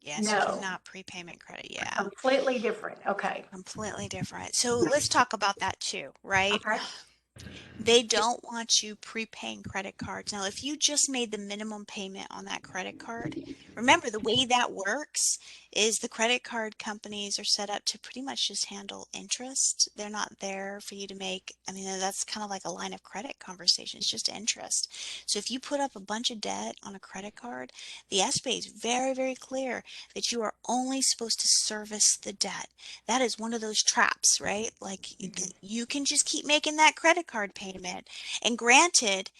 Yes, you No, cannot prepayment credit. Yeah, completely different. Okay. completely different. So let's talk about that too, right? Okay. They don't want you prepaying credit cards. Now, if you just made the minimum payment on that credit card, remember the way that works is the credit card companies are set up to pretty much just handle interest. They're not there for you to make, I mean, that's kind of like a line of credit conversation. It's just interest. So if you put up a bunch of debt on a credit card, the SBA is very, very clear that you are only supposed to service the debt. That is one of those traps, right? Like you can just keep making that credit card payment. And granted,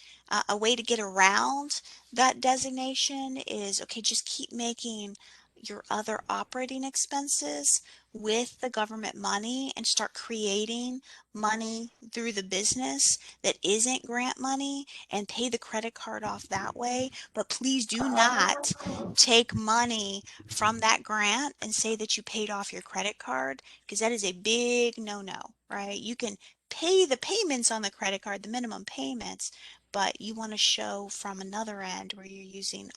a way to get around that designation is, okay, just keep making your other operating expenses with the government money and start creating money through the business that isn't grant money and pay the credit card off that way. But please do not take money from that grant and say that you paid off your credit card, because that is a big no-no, right? You can pay the payments on the credit card, the minimum payments, but you want to show from another end where you're using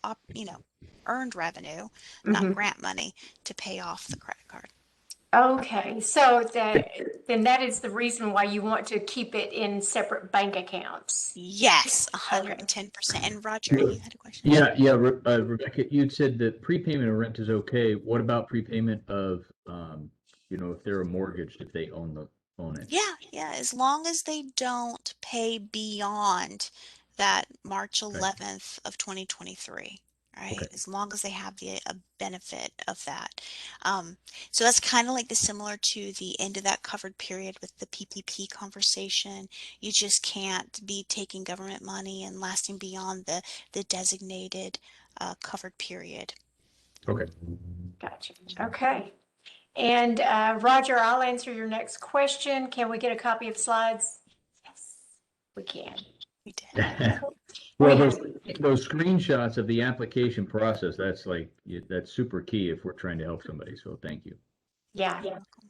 earned revenue, not Mhm. grant money, to pay off the credit card. Okay, so then that is the reason why you want to keep it in separate bank accounts. Yes, Okay. 110%. And Roger, you had a question? Yeah. Rebecca, you'd said that prepayment of rent is okay. What about prepayment of, if they're mortgaged, if they own it? Yeah. As long as they don't pay beyond that March Okay. 11th of 2023, right? Okay. As long as they have a benefit of that. So that's kind of like the similar to the end of that covered period with the PPP conversation. You just can't be taking government money and lasting beyond the designated covered period. Okay. Gotcha. Okay. And Roger, I'll answer your next question. Can we get a copy of slides? Yes, we can. We did. Well, We have, those screenshots of the application process, that's super key if we're trying to help somebody. So thank you. yeah. You're welcome.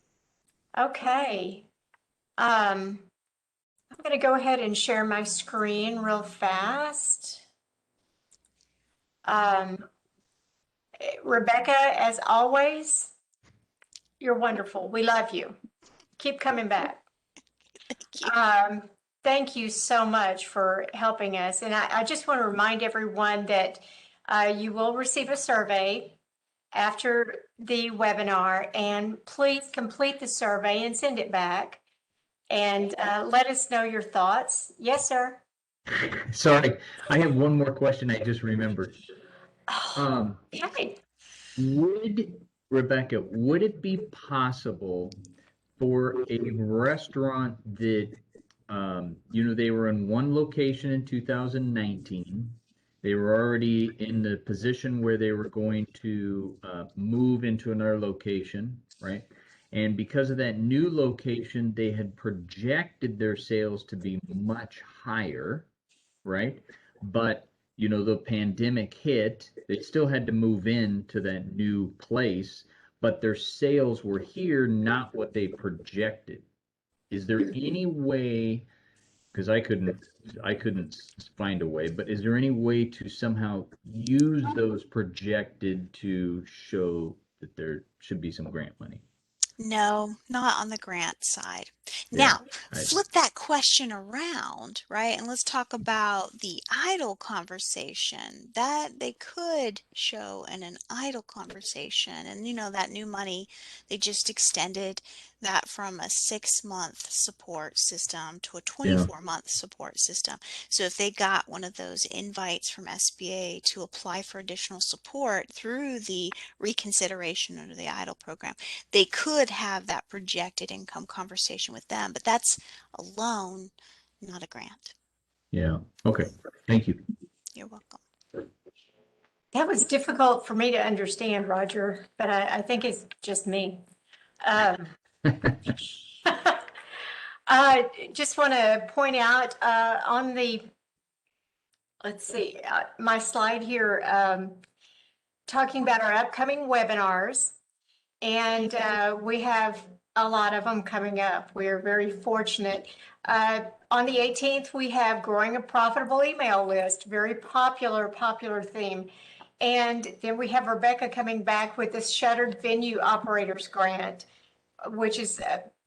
Okay. I'm going to go ahead and share my screen real fast. Rebecca, as always, you're wonderful. We love you. Keep coming back. Thank you. Thank you so much for helping us. And I just want to remind everyone that you will receive a survey after the webinar, and please complete the survey and send it back and let us know your thoughts. Yes, sir. Sorry, I have one more question I just remembered. Okay. Rebecca, would it be possible for a restaurant that, they were in one location in 2019, they were already in the position where they were going to move into another location, right? And because of that new location, they had projected their sales to be much higher, right? But the pandemic hit, they still had to move in to that new place, but their sales were here, not what they projected. Is there any way, because I couldn't find a way, but is there any way to somehow use those projected to show that there should be some grant money? No, not on the grant side. Yeah, Now, I, flip that question around, right? And let's talk about the idle conversation that they could show in an idle conversation. And that new money, they just extended that from a 6-month support system to a yeah, 24-month support system. So if they got one of those invites from SBA to apply for additional support through the reconsideration under the idle program, they could have that projected income conversation with them, but that's a loan, not a grant. yeah. Okay, thank you. You're welcome. That was difficult for me to understand, Roger, but I think it's just me. I just want to point out on the, let's see, my slide here, talking about our upcoming webinars. And we have a lot of them coming up. We are very fortunate. On the 18th, we have growing a profitable email list, very popular theme. And then we have Rebecca coming back with this shuttered venue operators grant, which is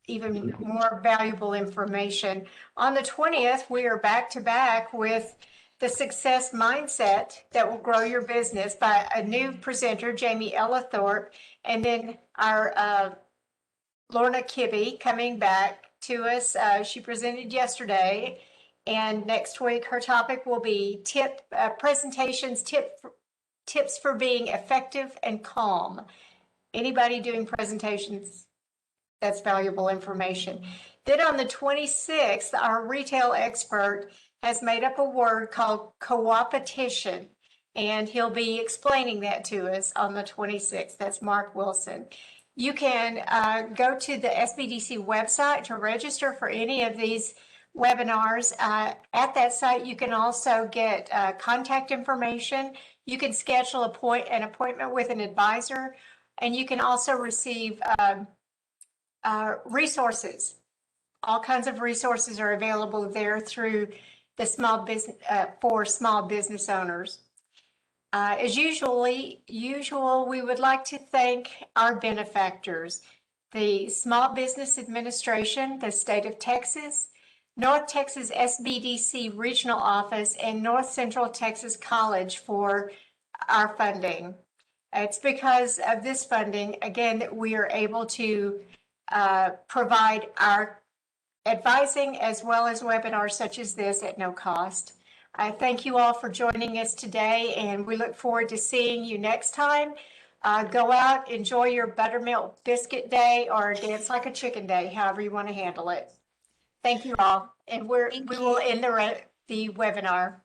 even more valuable information. On the 20th, we are back to back with the success mindset that will grow your business by a new presenter, Jamie Ellithorpe, and then our Lorna Kibbe coming back to us. She presented yesterday, and next week her topic will be tips for being effective and calm. Anybody doing presentations, that's valuable information. Then on the 26th, our retail expert has made up a word called co-opetition, and he'll be explaining that to us on the 26th. That's Mark Wilson. You can go to the SBDC website to register for any of these webinars. At that site, you can also get contact information. You can schedule an appointment with an advisor, and you can also receive resources. All kinds of resources are available there through the small business for small business owners. As usual, we would like to thank our benefactors, the Small Business Administration, the state of Texas, North Texas SBDC Regional Office, and North Central Texas College for our funding. It's because of this funding, again, that we are able to provide our advising as well as webinars such as this at no cost. I thank you all for joining us today, and we look forward to seeing you next time. Go out, enjoy your buttermilk biscuit day or dance like a chicken day, however you want to handle it. Thank you all, and we will end the webinar.